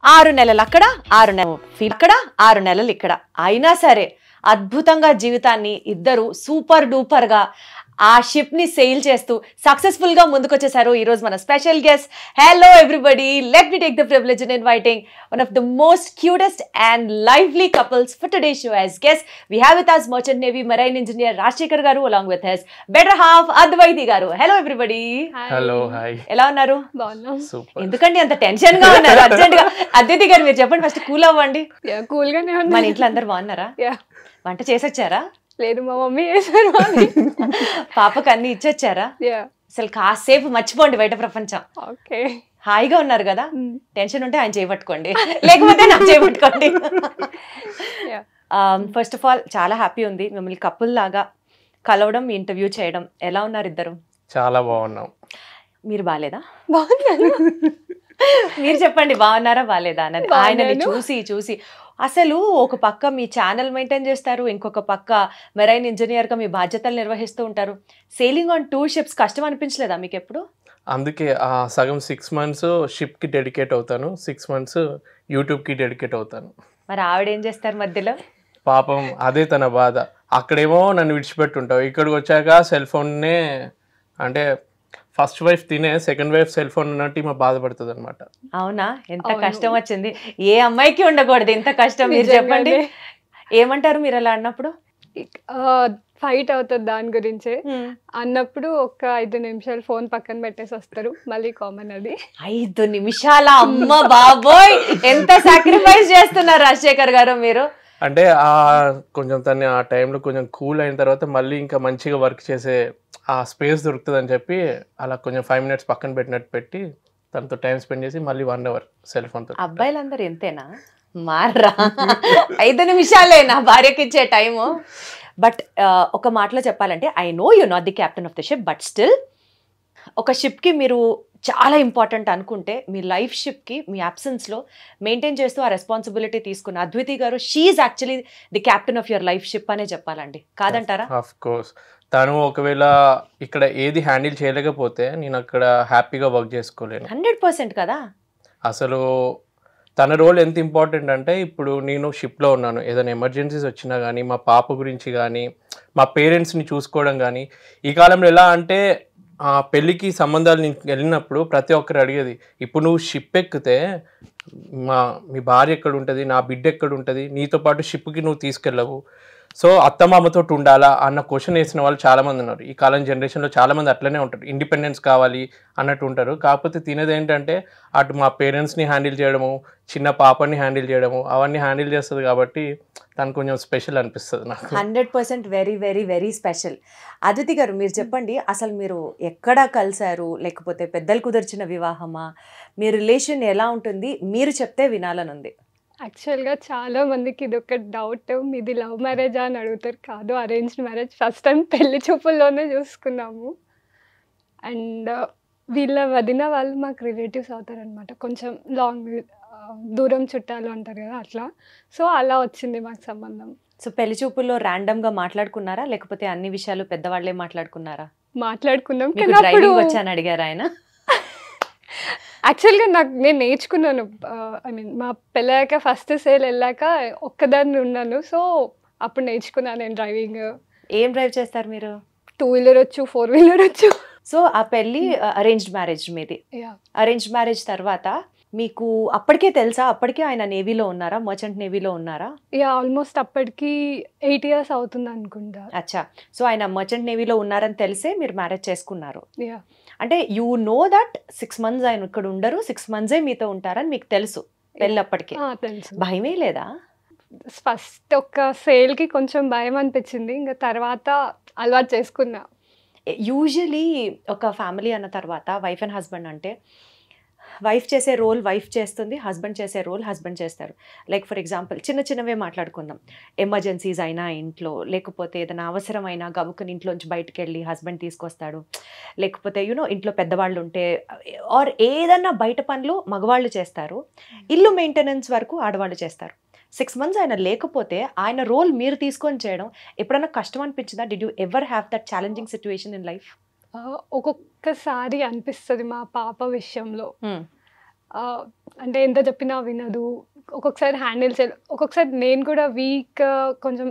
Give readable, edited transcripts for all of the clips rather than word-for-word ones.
ఆరు నెలలు అక్కడ 6 నెలలు ఇక్కడ 6 నెలలు ఇక్కడ అయినా సరే అద్భుతంగా జీవితాన్ని ఇద్దరు సూపర్ డూపర్ గా ఆ షిప్ ని సెయిల్ చేస్తూ సక్సెస్ఫుల్ గా ముందుకొచ్చేసారు. ఈ రోజు మన special guest. Hello everybody, let me take the privilege in inviting one of the most cutest and lively couples for today show as guest. We have with us merchant navy marine engineer Rajasekhar garu along with his better half Advaiti garu. Hello everybody. Hello hi, ఎలా ఉన్నారు? బాగున్నాం. ఎందుకంటే అంత tension గా ఉన్నారు? Urgent గా అద్వైతి గారు మీరు చెప్పండి, ఫస్ట్ కూల్ అవ్వండి. కూల్ గానే మన ఉన్నా. ఇంట్లో అందరు బాగున్నారా? వంట చేసొచ్చారా? లేదు, మా మమ్మీ చేశారు. పాపకు అన్ని ఇచ్చొచ్చారా? అసలు కాసేపు మర్చిపోండి బయట ప్రపంచం. ఓకే, హాయిగా ఉన్నారు కదా? టెన్షన్ ఉంటే ఆయన చేయబట్టుకోండి, లేకపోతే నాకు చేయబట్టుకోండి. ఫస్ట్ ఆఫ్ ఆల్ చాలా హ్యాపీ ఉంది మిమ్మల్ని కపుల్ లాగా కలవడం, ఇంటర్వ్యూ చేయడం. ఎలా ఉన్నారు ఇద్దరు? చాలా బాగున్నాం. మీరు బాగాలేదా? బాగున్నాను. మీరు చెప్పండి బాగున్నారా బాగాలేదా అన్నది. ఆయనని చూసి చూసి అసలు ఒక పక్క మీ ఛానల్ మెయింటైన్ చేస్తారు, ఇంకొక పక్క మెరైన్ ఇంజనీర్ గా మీ బాధ్యతలు నిర్వహిస్తూ ఉంటారు. సేలింగ్ ఆన్ 2 షిప్స్ కష్టం అనిపించలేదా మీకు ఎప్పుడు? అందుకే సగం 6 months షిప్ కి డెడికేట్ అవుతాను, 6 months యూట్యూబ్ కి డెడికేట్ అవుతాను. మరి ఆవిడ ఏం చేస్తారు మధ్యలో? పాపం అదే తన బాధ. అక్కడేమో నన్ను విడిచిపెట్టుంటావు, ఇక్కడికి వచ్చాక సెల్ ఫోన్నే అంటే ఫస్ట్ వైఫ్ తినే సెకండ్ వైఫ్ సెల్ ఫోన్ ఉన్నట్టు మా బాధపడుతుంది అనమాట. అవునా? ఎంత కష్టం వచ్చింది? ఏ అమ్మాయికి ఉండకూడదు ఇంత కష్టం. మీరు చెప్పండి, ఏమంటారు మీరు అలా అన్నప్పుడు? ఫైట్ అవుతుంది దాని గురించి అన్నప్పుడు ఒక 5 నిమిషాలు ఫోన్ పక్కన పెట్టేసి వస్తారు, మళ్ళీ కామన్ అది. 5 నిమిషాల? అమ్మ బాబోయ్, ఎంత సాక్రిఫైస్ చేస్తున్నారు రాజశేఖర్ గారు మీరు. అంటే కొంచెం తను ఆ టైంలో కొంచెం కూల్ అయిన తర్వాత మళ్ళీ ఇంకా మంచిగా వర్క్ చేసే ఆ స్పేస్ దొరుకుతుంది అని చెప్పి అలా కొంచెం 5 minutes పక్కన పెట్టినట్టు పెట్టి తనతో టైం స్పెండ్ చేసి మళ్ళీ 1 hour సెల్ ఫోన్తో. అబ్బాయిలందరూ ఎంతేనా? మారా 5 నిమిషాలే నా భార్యకి ఇచ్చే టైము. బట్ ఒక మాటలో చెప్పాలంటే, I know you not the captain of the ship, but still ఒక షిప్కి మీరు చాలా ఇంపార్టెంట్ అనుకుంటే మీ లైఫ్ షిప్కి మీ అబ్సెన్స్లో మెయింటైన్ చేస్తూ ఆ రెస్పాన్సిబిలిటీ తీసుకున్న అద్వితి గారు, she actually the captain of your life ship అనే చెప్పాలండి, కాదంటారా? Of course. తను ఒకవేళ ఇక్కడ ఏది హ్యాండిల్ చేయలేకపోతే నేను అక్కడ హ్యాపీగా వర్క్ చేసుకోలేను. 100% కదా. అసలు తన రోల్ ఎంత ఇంపార్టెంట్ అంటే, ఇప్పుడు నేను షిప్లో ఉన్నాను, ఏదైనా ఎమర్జెన్సీస్ వచ్చినా కానీ, మా పాప గురించి కానీ, మా పేరెంట్స్ని చూసుకోవడం కానీ. ఈ కాలంలో ఎలా అంటే పెళ్ళికి సంబంధాలు వెళ్ళినప్పుడు ప్రతి ఒక్కరు అడిగేది, ఇప్పుడు నువ్వు షిప్ ఎక్కితే మీ భార్య ఎక్కడ ఉంటుంది, నా బిడ్డ ఎక్కడ ఉంటుంది, నీతో పాటు షిప్కి నువ్వు తీసుకెళ్ళవు, సో అత్తమామతో ఉండాలా అన్న క్వశ్చన్ వేసిన వాళ్ళు చాలామంది ఉన్నారు. ఈ కాలం జనరేషన్లో చాలామంది అట్లనే ఉంటారు, ఇండిపెండెన్స్ కావాలి అన్నట్టు ఉంటారు. కాకపోతే తినేది ఏంటంటే అటు మా పేరెంట్స్ని హ్యాండిల్ చేయడము, చిన్న పాపని హ్యాండిల్ చేయడము, అవన్నీ హ్యాండిల్ చేస్తుంది. కాబట్టి తను కొంచెం స్పెషల్ అనిపిస్తుంది నాకు. 100% very very very special. Aditi గారు మీరు చెప్పండి, అసలు మీరు ఎక్కడ కలిశారు, లేకపోతే పెద్దలు కుదిర్చిన వివాహమా, మీ రిలేషన్ ఎలా ఉంటుంది, మీరు చెప్తే వినాలని ఉంది. యాక్చువల్గా చాలా మందికి ఇది ఒక డౌట్, మీది లవ్ మ్యారేజా అని అడుగుతారు. కాదు, అరేంజ్డ్ మ్యారేజ్. ఫస్ట్ టైం పెళ్లి చూపుల్లోనే చూసుకున్నాము. అండ్ వీళ్ళ వదిన వాళ్ళు మాకు రిలేటివ్స్ అవుతారనమాట, కొంచెం లాంగ్ దూరం చుట్టాలు అంటారు కదా, అట్లా. సో అలా వచ్చింది మాకు సంబంధం. సో పెళ్లి చూపుల్లో ర్యాండమ్గా మాట్లాడుకున్నారా, లేకపోతే అన్ని విషయాలు పెద్దవాళ్ళే మాట్లాడుకున్నారా? మాట్లాడుకున్నాం. డ్రైవింగ్ వచ్చాను అడిగారు ఆయన? యాక్చువల్గా నేను నేర్చుకున్నాను. ఐ మీన్ మా పెళ్ళాక ఫస్ట్ సేల్ వెళ్ళాక ఒక్కదాన్ని ఉన్నాను, సో అప్పుడు నేర్చుకున్నాను నేను డ్రైవింగ్. ఏం డ్రైవ్ చేస్తారు మీరు? 2-wheeler వచ్చు, 4-wheeler వచ్చు. సో ఆ పెళ్ళి అరేంజ్డ్ మ్యారేజ్ మీది. అరేంజ్డ్ మ్యారేజ్ తర్వాత మీకు అప్పటికే తెలుసా? అప్పటికే ఆయన నేవీలో ఉన్నారా, మర్చెంట్ నేవీలో ఉన్నారా? ఆల్మోస్ట్ అప్పటికి 8 years అవుతుంది అనుకుంటా. అచ్చా. సో ఆయన మర్చెంట్ నేవీలో ఉన్నారని తెలిసే మీరు మ్యారేజ్ చేసుకున్నారు. యా, అంటే యూ నో దట్ 6 months ఆయన ఇక్కడ ఉండరు, 6 months మీతో ఉంటారని మీకు తెలుసు పెళ్ళప్పటికే. తెలుసు. భయమే లేదా? ఫస్ట్ ఒక సేల్కి కొంచెం భయం అనిపించింది, ఇంకా తర్వాత అలవాటు చేసుకున్నా. యూజువలీ ఒక ఫ్యామిలీ అన్న తర్వాత వైఫ్ అండ్ హస్బెండ్ అంటే, వైఫ్ చేసే రోల్ వైఫ్ చేస్తుంది, హస్బెండ్ చేసే రోల్ హస్బెండ్ చేస్తారు. లైక్ ఫర్ ఎగ్జాంపుల్ చిన్న చిన్నవే మాట్లాడుకుందాం, ఎమర్జెన్సీస్ అయినా ఇంట్లో, లేకపోతే ఏదైనా అవసరమైనా గబుక్కుని ఇంట్లోంచి బయటకు వెళ్ళి హస్బెండ్ తీసుకొస్తాడు, లేకపోతే ఇంట్లో పెద్దవాళ్ళు ఉంటే ఆర్ ఏదన్నా బయట పనులు మగవాళ్ళు చేస్తారు, ఇల్లు మెయింటెనెన్స్ వరకు ఆడవాళ్ళు చేస్తారు. 6 months ఆయన లేకపోతే ఆయన రోల్ మీరు తీసుకొని చేయడం ఎప్పుడైనా కష్టం అనిపించిందా? Did you ever have that challenging situation in life? ఒక్కొక్కసారి అనిపిస్తుంది మా పాప విషయంలో, అంటే ఎంత చెప్పినా వినదు, ఒక్కొక్కసారి హ్యాండిల్ చేయలేదు, ఒక్కొక్కసారి నేను కూడా వీక్, కొంచెం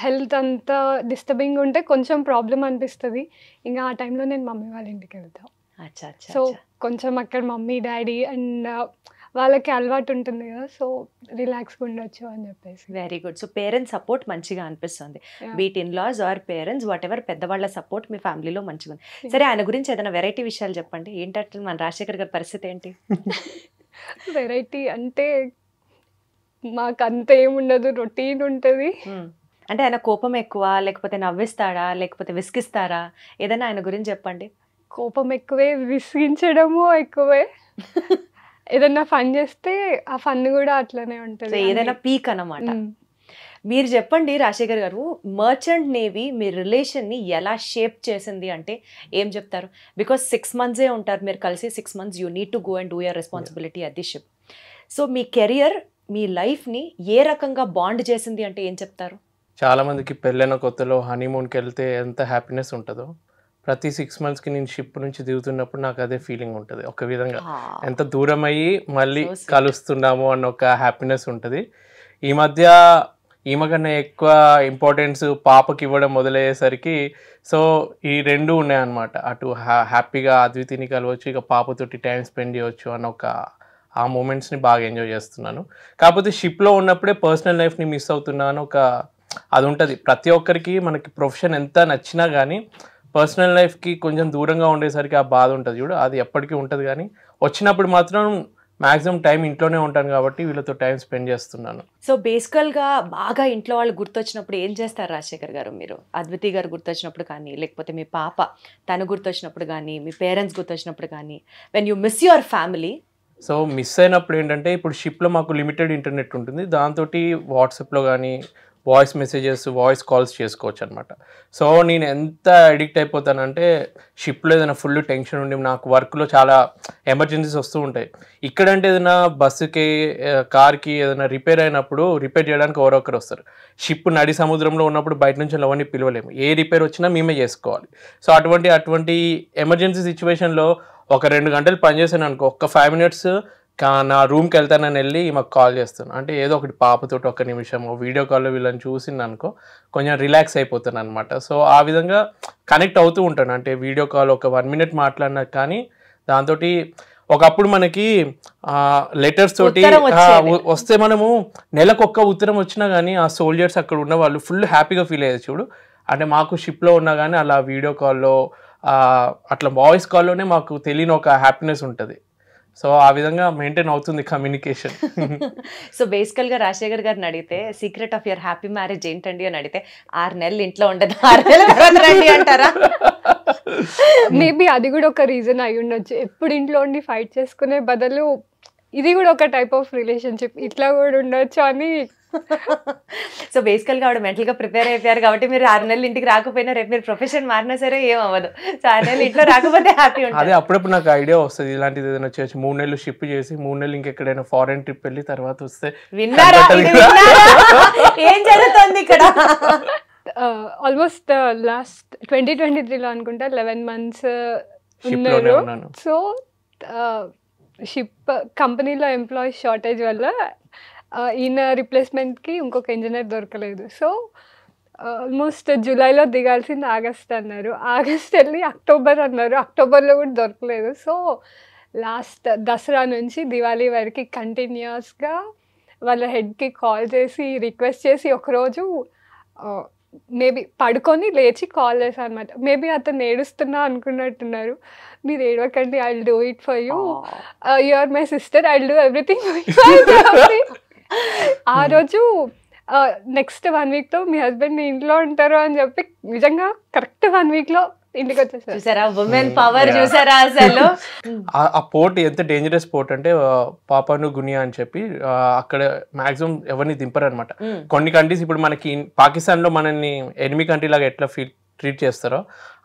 హెల్త్ అంతా డిస్టర్బింగ్ ఉంటే కొంచెం ప్రాబ్లం అనిపిస్తుంది. ఇంకా ఆ టైంలో నేను మమ్మీ వాళ్ళ ఇంటికి వెళ్తాను. సో కొంచెం అక్కడ మమ్మీ డాడీ అండ్ వాళ్ళకి అలవాటు ఉంటుంది కదా, సో రిలాక్స్గా ఉండొచ్చు అని చెప్పేసి. Very good. So parents support మంచిగా అనిపిస్తుంది, be it in laws or parents whatever, పెద్దవాళ్ళ సపోర్ట్ మీ ఫ్యామిలీలో మంచిగా ఉంది. సరే, ఆయన గురించి ఏదైనా వెరైటీ విషయాలు చెప్పండి. ఏంటంటే మన రాజశేఖర్ గారి పరిస్థితి ఏంటి? వెరైటీ అంటే మాకు అంత ఏముండదు, రొటీన్ ఉంటుంది. అంటే ఆయన కోపం ఎక్కువ, లేకపోతే నవ్విస్తాడా, లేకపోతే విసిగిస్తారా? ఏదైనా ఆయన గురించి చెప్పండి. కోపం ఎక్కువే, విసిగించడము ఎక్కువే. ఏదైనా ఫన్ చేస్తే ఆ ఫన్ కూడా అట్లనే ఉంటుంది, ఏదైనా పీక్ అన్నమాట. మీరు చెప్పండి రాజశేఖర్ గారు, మర్చెంట్ నేవీ మీ రిలేషన్ని ఎలా షేప్ చేసింది అంటే ఏం చెప్తారు? బికాస్ 6 months ఉంటారు మీరు కలిసి, 6 months you need to go and do your responsibility at the ship. So మీ కెరియర్, మీ లైఫ్ని ఏ రకంగా బాండ్ చేసింది అంటే ఏం చెప్తారు? చాలా మందికి పెళ్ళైన కొత్తలో హనీమూన్కి వెళ్తే ఎంత హ్యాపీనెస్ ఉంటుందో, ప్రతి 6 monthsకి నేను షిప్ నుంచి దిగుతున్నప్పుడు నాకు అదే ఫీలింగ్ ఉంటుంది. ఒక విధంగా ఎంత దూరం అయ్యి మళ్ళీ కలుస్తున్నాము అన్న ఒక హ్యాపీనెస్ ఉంటుంది. ఈ మధ్య ఈమెకన్నా ఎక్కువ ఇంపార్టెన్స్ పాపకి ఇవ్వడం మొదలయ్యేసరికి సో ఈ రెండు ఉన్నాయన్నమాట. అటు హ్యాపీగా అద్వితిని కలవచ్చు, ఇక పాపతోటి టైం స్పెండ్ చేయవచ్చు అన్న ఒక ఆ మూమెంట్స్ని బాగా ఎంజాయ్ చేస్తున్నాను. కాకపోతే షిప్లో ఉన్నప్పుడే పర్సనల్ లైఫ్ని మిస్ అవుతున్నాను ఒక అది ఉంటుంది. ప్రతి ఒక్కరికి మనకి ప్రొఫెషన్ ఎంత నచ్చినా కానీ పర్సనల్ లైఫ్కి కొంచెం దూరంగా ఉండేసరికి ఆ బాధ ఉంటుంది చూడు, అది ఎప్పటికీ ఉంటుంది. కానీ వచ్చినప్పుడు మాత్రం మ్యాక్సిమం టైం ఇంట్లోనే ఉంటాను కాబట్టి వీళ్ళతో టైం స్పెండ్ చేస్తున్నాను. సో బేసికల్గా బాగా ఇంట్లో వాళ్ళు గుర్తొచ్చినప్పుడు ఏం చేస్తారు రాజశేఖర్ గారు? మీరు అద్వితి గారు గుర్తొచ్చినప్పుడు కానీ, లేకపోతే మీ పాప తను గుర్తొచ్చినప్పుడు కానీ, మీ పేరెంట్స్ గుర్తొచ్చినప్పుడు కానీ, when you miss your family? So miss అయినప్పుడు ఏంటంటే, ఇప్పుడు షిప్లో మాకు లిమిటెడ్ ఇంటర్నెట్ ఉంటుంది, దాంతో వాట్సాప్లో కానీ వాయిస్ మెసేజెస్, వాయిస్ కాల్స్ చేసుకోవచ్చు అనమాట. సో నేను ఎంత అడిక్ట్ అయిపోతానంటే, షిప్లో ఏదైనా ఫుల్ టెన్షన్ ఉండి నాకు వర్క్లో చాలా ఎమర్జెన్సీస్ వస్తూ ఉంటాయి. ఇక్కడంటే ఏదైనా బస్సుకి, కార్కి ఏదైనా రిపేర్ అయినప్పుడు రిపేర్ చేయడానికి ఎవరో ఒకరు వస్తారు. షిప్ నడి సముద్రంలో ఉన్నప్పుడు బయట నుంచి ఎవరిని పిలవలేము, ఏ రిపేర్ వచ్చినా మేమే చేసుకోవాలి. సో అటువంటి ఎమర్జెన్సీ సిచ్యువేషన్లో ఒక 2 గంటలు పనిచేసాను అనుకో, ఒక్క 5 minutes నా రూమ్కి వెళ్తానని వెళ్ళి మాకు కాల్ చేస్తాను. అంటే ఏదో ఒకటి పాపతోటి 1 నిమిషం వీడియో కాల్లో వీళ్ళని చూసింది అనుకో, కొంచెం రిలాక్స్ అయిపోతాను అనమాట. సో ఆ విధంగా కనెక్ట్ అవుతూ ఉంటాను. అంటే వీడియో కాల్ ఒక 1 minute మాట్లాడినా కానీ దాంతో ఒకప్పుడు మనకి లెటర్స్ తోటి వస్తే మనము నెలకొక్క ఉత్తరం వచ్చినా కానీ ఆ సోల్జర్స్ అక్కడ ఉన్న వాళ్ళు ఫుల్ హ్యాపీగా ఫీల్ అయ్యేది చూడు. అంటే మాకు షిప్లో ఉన్నా కానీ అలా వీడియో కాల్లో అట్లా వాయిస్ కాల్లోనే మాకు తెలియని ఒక హ్యాపీనెస్ ఉంటుంది. సో ఆ విధంగా మెయింటైన్ అవుతుంది కమ్యూనికేషన్. సో బేసికల్గా రాజశేఖర్ గారిని అడిగితే secret of your happy marriage ఏంటండి అని అడిగితే 6 నెలలు ఇంట్లో ఉండదు, 6 నెలల తర్వాత రండి అంటారా? మేబీ అది కూడా ఒక రీజన్ అయి ఉండొచ్చు. ఎప్పుడు ఇంట్లో ఉండి ఫైట్ చేసుకునే బదులు ఇది కూడా ఒక టైప్ ఆఫ్ రిలేషన్షిప్, ఇట్లా కూడా ఉండొచ్చు అని. సో బేసికల్గా ఆవిడ మెంటల్గా ప్రిపేర్ అయిపోయారు కాబట్టి మీరు 6 నెలలు ఇంటికి రాకపోయినా రేపు మీరు ప్రొఫెషన్ మారినా సరే ఏం అవ్వదు. సో 6 నెలలు ఇంట్లో రాకపోతే హ్యాపీ ఉంటుంది. అదే అప్పుడప్పుడు నాకు ఐడియా వస్తుంది ఇలాంటిది ఏదైనా చేయొచ్చు. 3 నెలలు షిప్ చేసి 3 నెలలు ఇంకెక్కడైనా ఫారెన్ ట్రిప్ వెళ్ళి తర్వాత వస్తే విన్నారా ఏం జరుగుతుంది ఇక్కడ? ఆల్మోస్ట్ లాస్ట్ 2023లో అనుకుంటా 11 months ఉన్నారు. సో షిప్ కంపెనీలో ఎంప్లాయీస్ షార్టేజ్ వల్ల ఈయన రిప్లేస్మెంట్కి ఇంకొక ఇంజనీర్ దొరకలేదు. సో ఆల్మోస్ట్ జూలైలో దిగాల్సింది ఆగస్ట్ అన్నారు, ఆగస్ట్ వెళ్ళి అక్టోబర్ అన్నారు, అక్టోబర్లో కూడా దొరకలేదు. సో లాస్ట్ దసరా నుంచి దివాళీ వరకు కంటిన్యూస్గా వాళ్ళ హెడ్కి కాల్ చేసి రిక్వెస్ట్ చేసి ఒకరోజు మేబీ పడుకొని లేచి కాల్ చేశాను అనమాట. మేబీ అతను ఏడుస్తున్నా అనుకున్నట్టున్నారు. మీరు ఏడవకండి, I will do it for you, you are my sister, I will do everything for you. ఆ రోజు నెక్స్ట్ 1 weekతో మీ హస్బెండ్ ఇంట్లో ఉంటారు అని చెప్పి నిజంగా కరెక్ట్ 1 weekలో ఇంటికి వచ్చేసారు. చూసారా ఉమెన్ పవర్, చూసారా అసలు ఆ పోర్ట్ ఎంత డేంజరస్ పోర్ట్ అంటే పాపాను గునియా అని చెప్పి అక్కడ మాక్సిమం ఎవరిని దింపరు అనమాట. కొన్ని కంట్రీస్ ఇప్పుడు మనకి పాకిస్తాన్లో మనల్ని ఎనిమీ కంట్రీ లాగా ఎట్లా ట్రీట్ చేస్తారో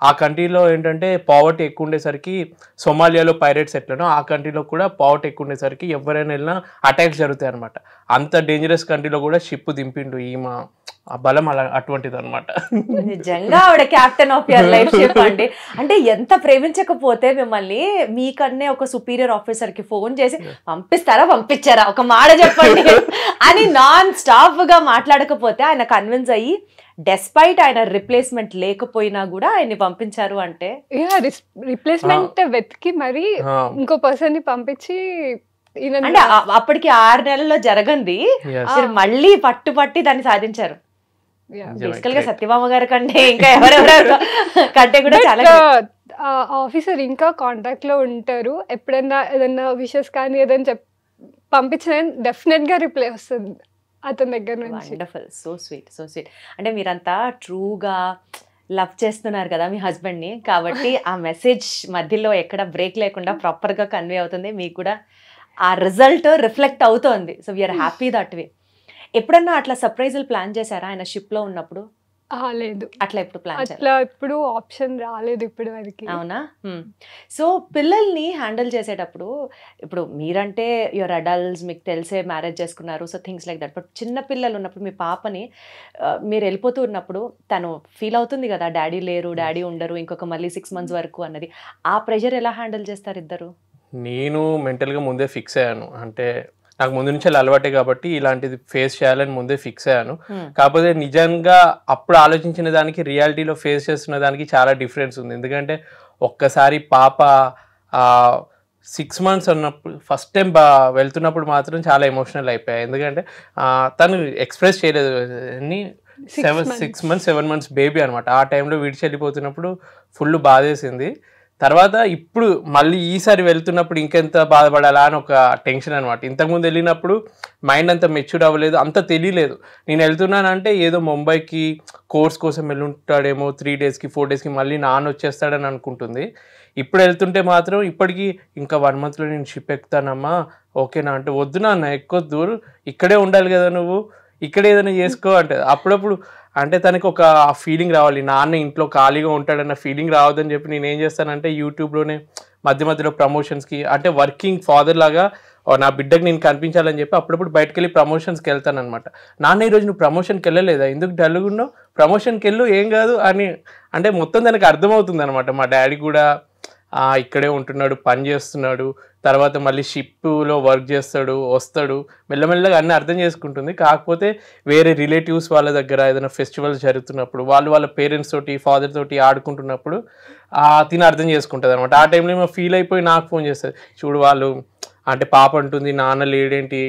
ఆ కంట్రీలో ఏంటంటే పావర్టీ ఎక్కువ ఉండేసరికి, సోమాలియాలో పైరేట్స్ ఎట్లనో ఆ కంట్రీలో కూడా పావర్టీ ఎక్కువ ఉండేసరికి ఎవరైనా వెళ్ళినా అటాక్స్ జరుగుతాయి అనమాట. అంత డేంజరస్ కంట్రీలో కూడా షిప్ దింపిండు ఈమె ఆ బలం అలా అటువంటిది అనమాట. నిజంగా ఆవిడ captain of your life ship అండి. అంటే ఎంత ప్రేమించకపోతే మిమ్మల్ని మీకన్నే ఒక సుపీరియర్ ఆఫీసర్ కి ఫోన్ చేసి పంపించారా ఒక మాట చెప్పండి అని నాన్ స్టాప్ గా మాట్లాడకపోతే ఆయన కన్విన్స్ అయ్యి డెస్పైట్ ఆయన రిప్లేస్మెంట్ లేకపోయినా కూడా ఆయన్ని పంపించారు అంటే రిప్లేస్మెంట్ వెతికి మరి ఇంకో పర్సన్ ని పంపించి అంటే అప్పటికి 6 నెలల్లో జరగంది మళ్ళీ పట్టి దాన్ని సాధించారు. బేసికల్ గా సత్యభామ గారి కంటే ఇంకా ఎవరెవరు కంటే కూడా చాలా ఆఫీసర్ ఇంకా కాంటాక్ట్ లో ఉంటారు. ఎప్పుడైనా ఏదైనా విషెస్ కానీ ఏదైనా పంపించిన డెఫినెట్ గా రిప్లై వస్తుంది అతని దగ్గర నుంచి. Wonderful, so sweet. అంటే మీరంతా ట్రూగా లవ్ చేస్తున్నారు కదా మీ హస్బెండ్ ని, కాబట్టి ఆ మెసేజ్ మధ్యలో ఎక్కడ బ్రేక్ లేకుండా ప్రాపర్ గా కన్వే అవుతుంది, మీకు కూడా ఆ రిజల్ట్ రిఫ్లెక్ట్ అవుతోంది. So we are happy that way. ఎప్పుడన్నా అట్లా సర్ప్రైజులు ప్లాన్ చేశారా ఆయన షిప్ లో ఉన్నప్పుడు? లేదు, అట్లా ఎప్పుడు ప్లాన్ అట్లా ఎప్పుడు ఆప్షన్ రాలేదు ఇప్పటి వరకు. అవునా? సో పిల్లల్ని హ్యాండిల్ చేసేటప్పుడు ఇప్పుడు మీరంటే యువర్ అడల్ట్స్, మీకు తెలిసే మ్యారేజ్ చేసుకున్నారు, so things like that. But చిన్న పిల్లలు ఉన్నప్పుడు మీ పాపని మీరు వెళ్ళిపోతూ ఉన్నప్పుడు తను ఫీల్ అవుతుంది కదా, డాడీ లేరు, డాడీ ఉండరు ఇంకొక మళ్ళీ 6 months వరకు అన్నది. ఆ ప్రెషర్ ఎలా హ్యాండిల్ చేస్తారు ఇద్దరు? నేను మెంటల్గా ముందే ఫిక్స్ అయ్యాను. అంటే నాకు ముందు నుంచి అలవాటే కాబట్టి ఇలాంటిది ఫేస్ చేయాలని ముందే ఫిక్స్ అయ్యాను. కాకపోతే నిజంగా అప్పుడు ఆలోచించిన దానికి రియాలిటీలో ఫేస్ చేస్తున్న దానికి చాలా డిఫరెన్స్ ఉంది. ఎందుకంటే ఒక్కసారి పాప 6 months ఉన్నప్పుడు ఫస్ట్ టైం వెళ్తున్నప్పుడు మాత్రం చాలా ఎమోషనల్ అయిపోయాయి. ఎందుకంటే తను ఎక్స్ప్రెస్ చేయలేదు. 6 months 7 months బేబీ అనమాట. ఆ టైంలో విడిచి వెళ్ళిపోతున్నప్పుడు ఫుల్ బాధేసింది. తర్వాత ఇప్పుడు మళ్ళీ ఈసారి వెళ్తున్నప్పుడు ఇంకెంత బాధపడాలా అని ఒక టెన్షన్ అనమాట. ఇంతకుముందు వెళ్ళినప్పుడు మైండ్ అంత మెచ్యూర్ అవ్వలేదు, అంత తెలియలేదు. నేను వెళ్తున్నానంటే ఏదో ముంబైకి కోర్స్ కోసం వెళ్ళుంటాడేమో, 3 daysకి 4 daysకి మళ్ళీ నాన్న వచ్చేస్తాడని అనుకుంటుంది. ఇప్పుడు వెళ్తుంటే మాత్రం ఇప్పటికీ ఇంకా 1 monthలో నేను షిప్ ఎక్కుతానమ్మా, ఓకేనా అంటే వద్దు నాన్న ఎక్కొద్దు, ఇక్కడే ఉండాలి కదా నువ్వు, ఇక్కడ ఏదైనా చేసుకో అంటే. అప్పుడప్పుడు అంటే తనకి ఒక ఫీలింగ్ రావాలి, నాన్న ఇంట్లో ఖాళీగా ఉంటాడన్న ఫీలింగ్ రావద్దని చెప్పి నేను ఏం చేస్తానంటే యూట్యూబ్లోనే మధ్యలో ప్రమోషన్స్కి, అంటే వర్కింగ్ ఫాదర్ లాగా నా బిడ్డకి నేను కనిపించాలని చెప్పి అప్పుడప్పుడు బయటకు వెళ్ళి ప్రమోషన్స్కి వెళ్తాను అనమాట. నాన్న ఈరోజు నువ్వు ప్రమోషన్కి వెళ్ళలేదా, ఎందుకు డల్గా ఉన్నావు, ప్రమోషన్కి వెళ్ళు ఏం కాదు అని. అంటే మొత్తం దానికి అర్థమవుతుంది అనమాట. మా డాడీ కూడా ఇక్కడే ఉంటున్నాడు, పని చేస్తున్నాడు, తర్వాత మళ్ళీ షిప్లో వర్క్ చేస్తాడు, వస్తాడు, మెల్లమెల్లగా అన్నీ అర్థం చేసుకుంటుంది. కాకపోతే వేరే రిలేటివ్స్ వాళ్ళ దగ్గర ఏదైనా ఫెస్టివల్స్ జరుగుతున్నప్పుడు వాళ్ళ పేరెంట్స్ తోటి ఫాదర్ తోటి ఆడుకుంటున్నప్పుడు తిని అర్థం చేసుకుంటుంది అనమాట. ఆ టైంలో ఏమో ఫీల్ అయిపోయి నాకు ఫోన్ చేస్తుంది, చూడు వాళ్ళు అంటే పాప అంటుంది నాన్న లేడేంటి.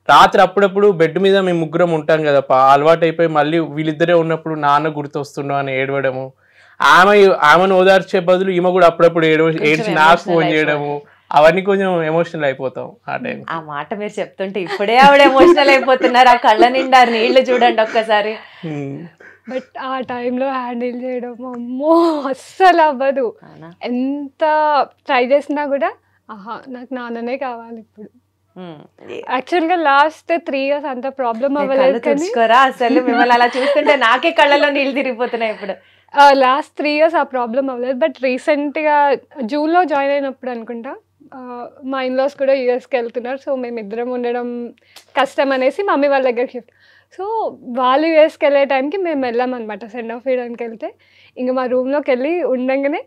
రాత్రి అప్పుడప్పుడు బెడ్ మీద మేము ముగ్గురం ఉంటాం కదా, అలవాటు అయిపోయి మళ్ళీ వీళ్ళిద్దరే ఉన్నప్పుడు నాన్న గుర్తొస్తుండో అని ఏడవడము, ఆమెను ఓదార్చే బదులు ఈమె కూడా అప్పుడప్పుడు ఏడ్చి నాకు ఫోన్ చేయడము, అవన్నీ కొంచెం ఎమోషనల్ అయిపోతాం ఆ టైం. ఆ మాట మీరు చెప్తుంటే ఇప్పుడే ఆవిడ ఎమోషనల్ అయిపోతున్నారు, ఆ కళ్ళ నిండా నీళ్లు చూడండి ఒక్కసారి. బట్ ఆ టైంలో హ్యాండిల్ చేయడం అమ్మో అస్సలు అవ్వదు. ఎంత ట్రై చేసినా కూడా నాకు నాన్ననే కావాలి ఇప్పుడు. యాక్చువల్గా లాస్ట్ 3 years అంత ప్రాబ్లం అవ్వలేదు కానీ అసలు మిమ్మల్ని అలా చూస్తుంటే నాకే కళ్ళలో నీళ్ళు తిరిగిపోతున్నాయి ఇప్పుడు. లాస్ట్ 3 years ఆ ప్రాబ్లం అవ్వలేదు. బట్ రీసెంట్గా జూన్లో జాయిన్ అయినప్పుడు అనుకుంటా మా ఇన్లాస్ కూడా యూఎస్కి వెళ్తున్నారు. సో మేమిద్దరం ఉండడం కష్టం అనేసి మమ్మీ వాళ్ళ దగ్గర షిఫ్ట్. సో వాళ్ళు యూఎస్కి వెళ్ళే టైంకి మేము వెళ్ళామన్నమాట సెండ్ ఆఫ్ వేయడానికి. వెళ్తే ఇంకా మా రూమ్లోకి వెళ్ళి ఉండగానే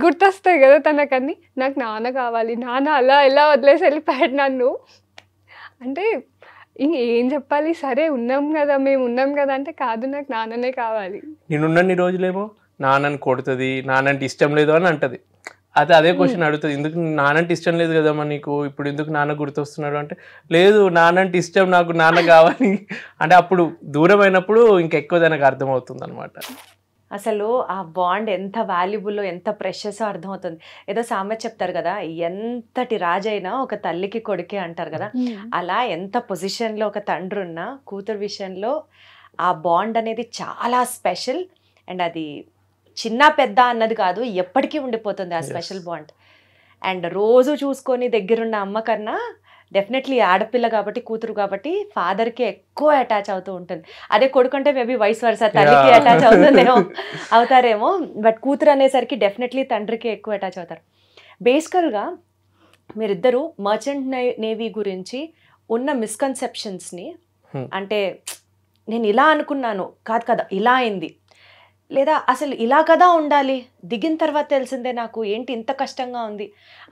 గుర్తొస్తాయి కదా తనకన్నీ, నాకు నాన్న కావాలి, నాన్న అలా ఎలా వదిలేసి వెళ్ళిపోయాడు నన్ను అంటే ఇంకేం చెప్పాలి. సరే ఉన్నాం కదా, మేము ఉన్నాం కదా అంటే కాదు నాకు నాన్ననే కావాలి. నేనున్నన్ని రోజులేమో నాన్నని కొడుతుంది, నాన్నంటే ఇష్టం లేదు అని అంటది. అదే క్వశ్చన్ అడుగుతుంది, ఎందుకు నాన్నంటే ఇష్టం లేదు కదమ్మా నీకు, ఇప్పుడు ఎందుకు నాన్న గుర్తొస్తున్నాడు అంటే, లేదు నాన్నంటే ఇష్టం, నాకు నాన్న కావాలి అంటే. అప్పుడు దూరం అయినప్పుడు ఇంకెక్కువ దానికి అర్థమవుతుంది అనమాట. అసలు ఆ బాండ్ ఎంత వాల్యుబుల్లో ఎంత ప్రెషస్ అర్థమవుతుంది. ఏదో సామెత చెప్తారు కదా, ఎంతటి రాజైనా ఒక తల్లికి కొడుకే అంటారు కదా, అలా ఎంత పొజిషన్లో ఒక తండ్రి ఉన్నా కూతురు విషయంలో ఆ బాండ్ అనేది చాలా స్పెషల్. అండ్ అది చిన్న పెద్ద అన్నది కాదు, ఎప్పటికీ ఉండిపోతుంది ఆ స్పెషల్ బాండ్. అండ్ రోజు చూసుకొని దగ్గరున్న అమ్మ కన్నా డెఫినెట్లీ ఆడపిల్ల కాబట్టి, కూతురు కాబట్టి ఫాదర్కి ఎక్కువ అటాచ్ అవుతూ ఉంటుంది. అదే కొడుకుంటే మేబీ వైస్ వర్సా తల్లికి అటాచ్ అవుతారేమో, బట్ కూతురు అనేసరికి డెఫినెట్లీ తండ్రికి ఎక్కువ అటాచ్ అవుతారు. బేసికల్గా మీరిద్దరూ మర్చెంట్ నేవీ గురించి ఉన్న మిస్కన్సెప్షన్స్ని, అంటే నేను ఇలా అనుకున్నాను, కాదు కదా ఇలా అయింది, లేదా అసలు ఇలా కదా ఉండాలి, దిగిన తర్వాత తెలిసిందే నాకు ఏంటి ఇంత కష్టంగా ఉంది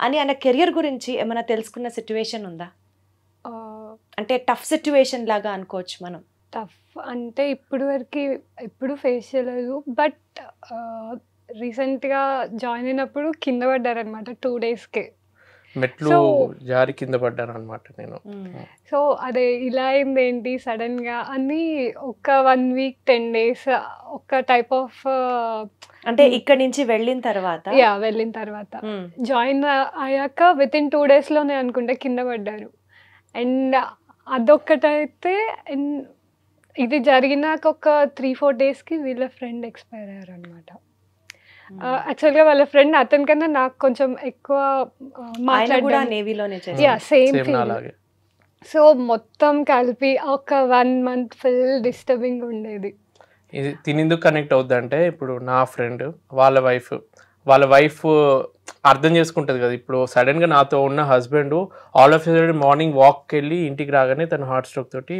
అని ఆయన కెరియర్ గురించి ఏమైనా తెలుసుకున్న సిచ్యువేషన్ ఉందా? అంటే టఫ్ సిచ్యువేషన్ లాగా అనుకోవచ్చు మనం. టఫ్ అంటే ఇప్పుడు వరకు ఎప్పుడు ఫేస్ చేయలేదు. బట్ రీసెంట్గా జాయిన్ అయినప్పుడు కింద పడ్డారనమాట 2 daysకే. మెట్లు జారి కింద పడ్డాను అనమాట నేను. సో అదే ఇలా అయింది ఏంటి సడన్గా అని ఒక 1 week 10 days ఒక టైప్ ఆఫ్ అంటే ఇక్కడి నుంచి వెళ్ళిన తర్వాత జాయిన్ అయ్యాక వితిన్ 2 daysలోనే అనుకుంటే కింద పడ్డారు. అండ్ అదొక్కటైతే ఇది జరిగినాక ఒక 3-4 daysకి వీళ్ళ ఫ్రెండ్ ఎక్స్పైర్ అయ్యారు అనమాట. యాక్చువల్గా వాళ్ళ ఫ్రెండ్ అతనికన్నా నాకు కొంచెం ఎక్కువ సేమ్. సో మొత్తం కలిపి ఒక 1 month ఫుల్ డిస్టర్బింగ్ ఉండేది. ఇది తినేందుకు కనెక్ట్ అవుద్దంటే ఇప్పుడు నా ఫ్రెండ్ వాళ్ళ వైఫ్ అర్థం చేసుకుంటుంది కదా. ఇప్పుడు సడన్గా నాతో ఉన్న husband all of sudden morning వాక్కి వెళ్ళి ఇంటికి రాగానే తను హార్ట్ స్ట్రోక్ తోటి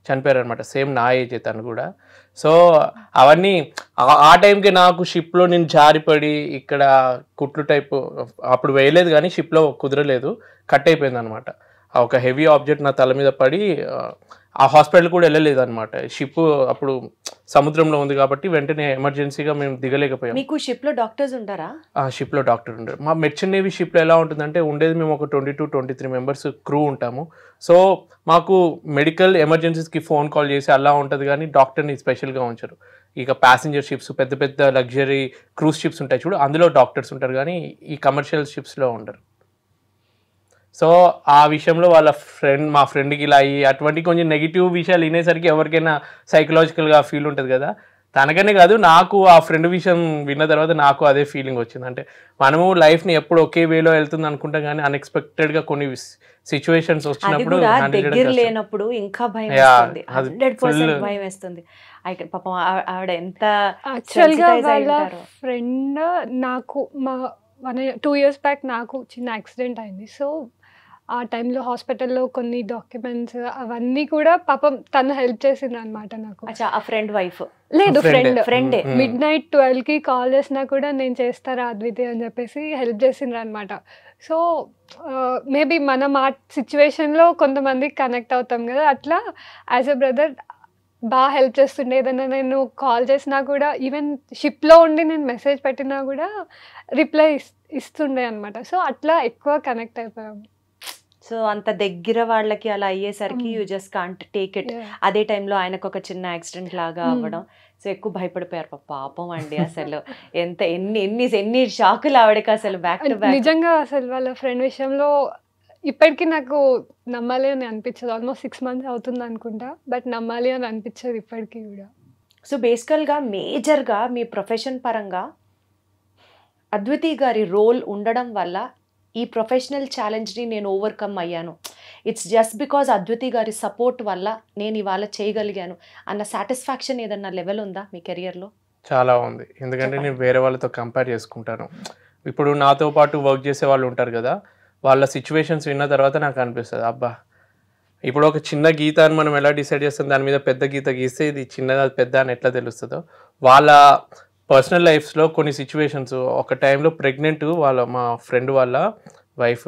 చనిపోయారు అనమాట. సేమ్ నా ఏజ్ తను కూడా. సో అవన్నీ ఆ టైంకి నాకు షిప్లో నేను జారిపడి ఇక్కడ కుట్లు టైపు అప్పుడు వేయలేదు కానీ షిప్లో కుదరలేదు, కట్ అయిపోయింది అనమాట. ఒక హెవీ ఆబ్జెక్ట్ నా తల మీద పడి ఆ హాస్పిటల్ కూడా వెళ్ళలేదు అనమాట. షిప్ అప్పుడు సముద్రంలో ఉంది కాబట్టి వెంటనే ఎమర్జెన్సీగా మేము దిగలేకపోయాం. మీకు షిప్లో డాక్టర్స్ ఉంటారా? షిప్లో డాక్టర్ ఉంటారు. మా మెర్చెంట్ నేవీ షిప్లో ఎలా ఉంటుందంటే ఉండేది మేము ఒక 22-23 members క్రూ ఉంటాము. సో మాకు మెడికల్ ఎమర్జెన్సీస్కి ఫోన్ కాల్ చేసి అలా ఉంటుంది కానీ డాక్టర్ని స్పెషల్గా ఉంచరు. ఇక ప్యాసింజర్ షిప్స్ పెద్ద పెద్ద లగ్జరీ క్రూజ్ షిప్స్ ఉంటాయి చూడు, అందులో డాక్టర్స్ ఉంటారు కానీ ఈ కమర్షియల్ షిప్స్లో ఉండరు. సో ఆ విషయంలో మా ఫ్రెండ్కి ఇలా అయ్యి అటువంటి కొంచెం నెగిటివ్ విషయాలు వినేసరికి ఎవరికైనా సైకలాజికల్గా ఫీల్ ఉంటుంది కదా. తనకనే కాదు నాకు ఆ ఫ్రెండ్ విషయం విన్న తర్వాత నాకు అదే ఫీలింగ్ వచ్చింది. అంటే మనము లైఫ్ని ఎప్పుడు ఒకే వేలో వెళ్తుంది అనుకుంటాం కానీ అన్ఎక్స్పెక్టెడ్గా కొన్ని సిచ్యువేషన్స్ వచ్చినప్పుడు లేనప్పుడు ఇంకా భయం వేస్తుంది, 100% భయం వేస్తుంది. పాపం ఆవిడ ఎంత యాక్చువల్గా వాళ్ళ ఫ్రెండ్ నాకు 2 years బ్యాక్ నాకు చిన్న యాక్సిడెంట్ అయింది. సో ఆ టైంలో హాస్పిటల్లో కొన్ని డాక్యుమెంట్స్ అవన్నీ కూడా పాపం తను హెల్ప్ చేసింది అనమాట నాకు. ఆ ఫ్రెండ్ వైఫ్ లేదు ఫ్రెండ్ midnight 12కి కాల్ చేసినా కూడా నేను చేస్తారా అద్వితి అని చెప్పేసి హెల్ప్ చేసిండ్రు అనమాట. సో మేబీ మనం ఆ సిచ్యువేషన్లో కొంతమందికి కనెక్ట్ అవుతాం కదా, అట్లా యాజ్ ఎ బ్రదర్ బాగా హెల్ప్ చేస్తుండే. ఏదైనా నేను కాల్ చేసినా కూడా ఈవెన్ షిప్లో ఉండి నేను మెసేజ్ పెట్టినా కూడా రిప్లై ఇస్తుండే అనమాట. సో అట్లా ఎక్కువ కనెక్ట్ అయిపోయాము. సో అంత దగ్గర వాళ్ళకి అలా అయ్యేసరికి you just can't take it. అదే టైంలో ఆయనకు ఒక చిన్న యాక్సిడెంట్ లాగా అవ్వడం, సో ఎక్కువ భయపడిపోయారు పాపం అండి. అసలు ఎన్ని షాకులు ఆవిడకి అసలు బ్యాక్ టు బ్యాక్. నిజంగా అసలు వాళ్ళ ఫ్రెండ్ విషయంలో ఇప్పటికీ నాకు నమ్మాలి అని అనిపించదు. ఆల్మోస్ట్ 6 months అవుతుంది అనుకుంటా, బట్ నమ్మాలి అని అనిపించదు ఇప్పటికీ కూడా. సో బేసికల్గా మేజర్గా మీ ప్రొఫెషన్ పరంగా అద్వితి గారి రోల్ ఉండడం వల్ల ఈ ప్రొఫెషనల్ ఛాలెంజ్ని నేను ఓవర్కమ్ అయ్యాను, ఇట్స్ జస్ట్ బికాజ్ అద్వితి గారి సపోర్ట్ వల్ల నేను ఇవాళ చేయగలిగాను అన్న సాటిస్ఫాక్షన్ ఏదన్నా లెవెల్ ఉందా మీ కెరియర్లో? చాలా ఉంది. ఎందుకంటే నేను వేరే వాళ్ళతో కంపేర్ చేసుకుంటాను. ఇప్పుడు నాతో పాటు వర్క్ చేసే వాళ్ళు ఉంటారు కదా, వాళ్ళ సిచ్యువేషన్స్ విన్న తర్వాత నాకు అనిపిస్తుంది అబ్బా, ఇప్పుడు ఒక చిన్న గీత అని మనం ఎలా డిసైడ్ చేస్తాం, దాని మీద పెద్ద గీత గీస్తే ఇది చిన్నది పెద్ద అని ఎట్లా తెలుస్తుందో, వాళ్ళ పర్సనల్ లైఫ్స్లో కొన్ని సిచ్యువేషన్స్. ఒక టైంలో ప్రెగ్నెంట్ మా ఫ్రెండ్ వాళ్ళ వైఫ్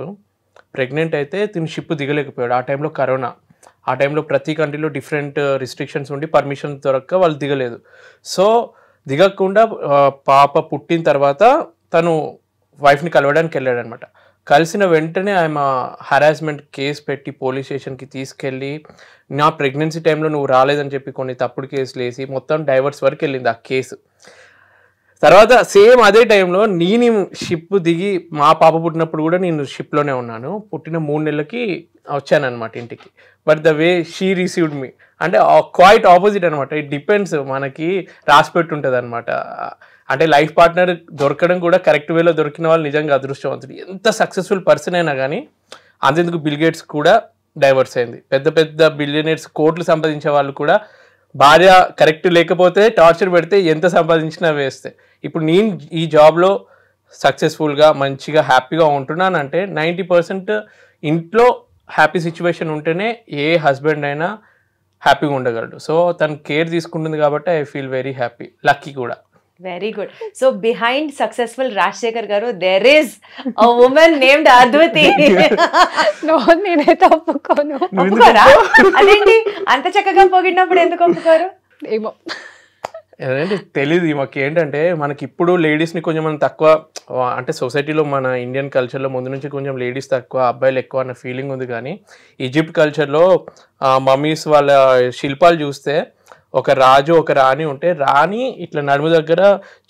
ప్రెగ్నెంట్ అయితే తిని షిప్ దిగలేకపోయాడు. ఆ టైంలో కరోనా, ఆ టైంలో ప్రతి కంట్రీలో డిఫరెంట్ రిస్ట్రిక్షన్స్ ఉండి పర్మిషన్ దొరక్క వాళ్ళు దిగలేదు. సో దిగకుండా పాప పుట్టిన తర్వాత తను వైఫ్ని కలవడానికి వెళ్ళాడు అనమాట. కలిసిన వెంటనే ఆమె హరాస్మెంట్ కేసు పెట్టి పోలీస్ స్టేషన్కి తీసుకెళ్ళి నా ప్రెగ్నెన్సీ టైంలో నువ్వు రాలేదని చెప్పి కొన్ని తప్పుడు కేసులు వేసి మొత్తం డైవర్స్ వరకు వెళ్ళింది ఆ కేసు. తర్వాత సేమ్ అదే టైంలో నేను షిప్ దిగి మా పాప పుట్టినప్పుడు కూడా నేను షిప్లోనే ఉన్నాను. పుట్టిన 3 నెలలకి వచ్చాను అనమాట ఇంటికి. But the way she received మీ అంటే క్వైట్ ఆపోజిట్ అనమాట. ఇట్ డిపెండ్స్, మనకి రాసిపెట్టి ఉంటుంది అనమాట. అంటే లైఫ్ పార్ట్నర్ దొరకడం కూడా కరెక్ట్ వేలో దొరికిన వాళ్ళు నిజంగా అదృష్టవంతుడు. ఎంత సక్సెస్ఫుల్ పర్సన్ అయినా కానీ, అంతెందుకు బిల్ గేట్స్ కూడా డైవర్స్ అయింది. పెద్ద పెద్ద బిలియనర్స్ కోట్లు సంపాదించే వాళ్ళు కూడా భార్య కరెక్ట్ లేకపోతే టార్చర్ పెడితే ఎంత సంపాదించినా వేస్తే. ఇప్పుడు నేను ఈ జాబ్లో సక్సెస్ఫుల్గా మంచిగా హ్యాపీగా ఉంటున్నానంటే 90% ఇంట్లో హ్యాపీ సిచ్యువేషన్ ఉంటేనే ఏ హస్బెండ్ అయినా హ్యాపీగా ఉండగలడు. సో తను కేర్ తీసుకుంటుంది కాబట్టి I feel very happy, lucky కూడా. Very good. So behind successful Rajasekhar garu there is a woman named Adviti. నేనైతే ఒప్పుకోను. ఒప్పుకోరా? అదేంటి అంత చక్కగా పొగిడినప్పుడు ఎందుకు ఒప్పుకోరు? ఏమో ఏంటంటే తెలీదు మాకు. ఏంటంటే మనకి ఇప్పుడు లేడీస్ని కొంచెం మనం తక్కువ, అంటే సొసైటీలో మన ఇండియన్ కల్చర్లో ముందు నుంచి కొంచెం లేడీస్ తక్కువ అబ్బాయిలు ఎక్కువ అన్న ఫీలింగ్ ఉంది. కానీ ఈజిప్ట్ కల్చర్లో మమ్మీస్ వాళ్ళ శిల్పాలు చూస్తే ఒక రాజు ఒక రాణి ఉంటే రాణి ఇట్లా నడుము దగ్గర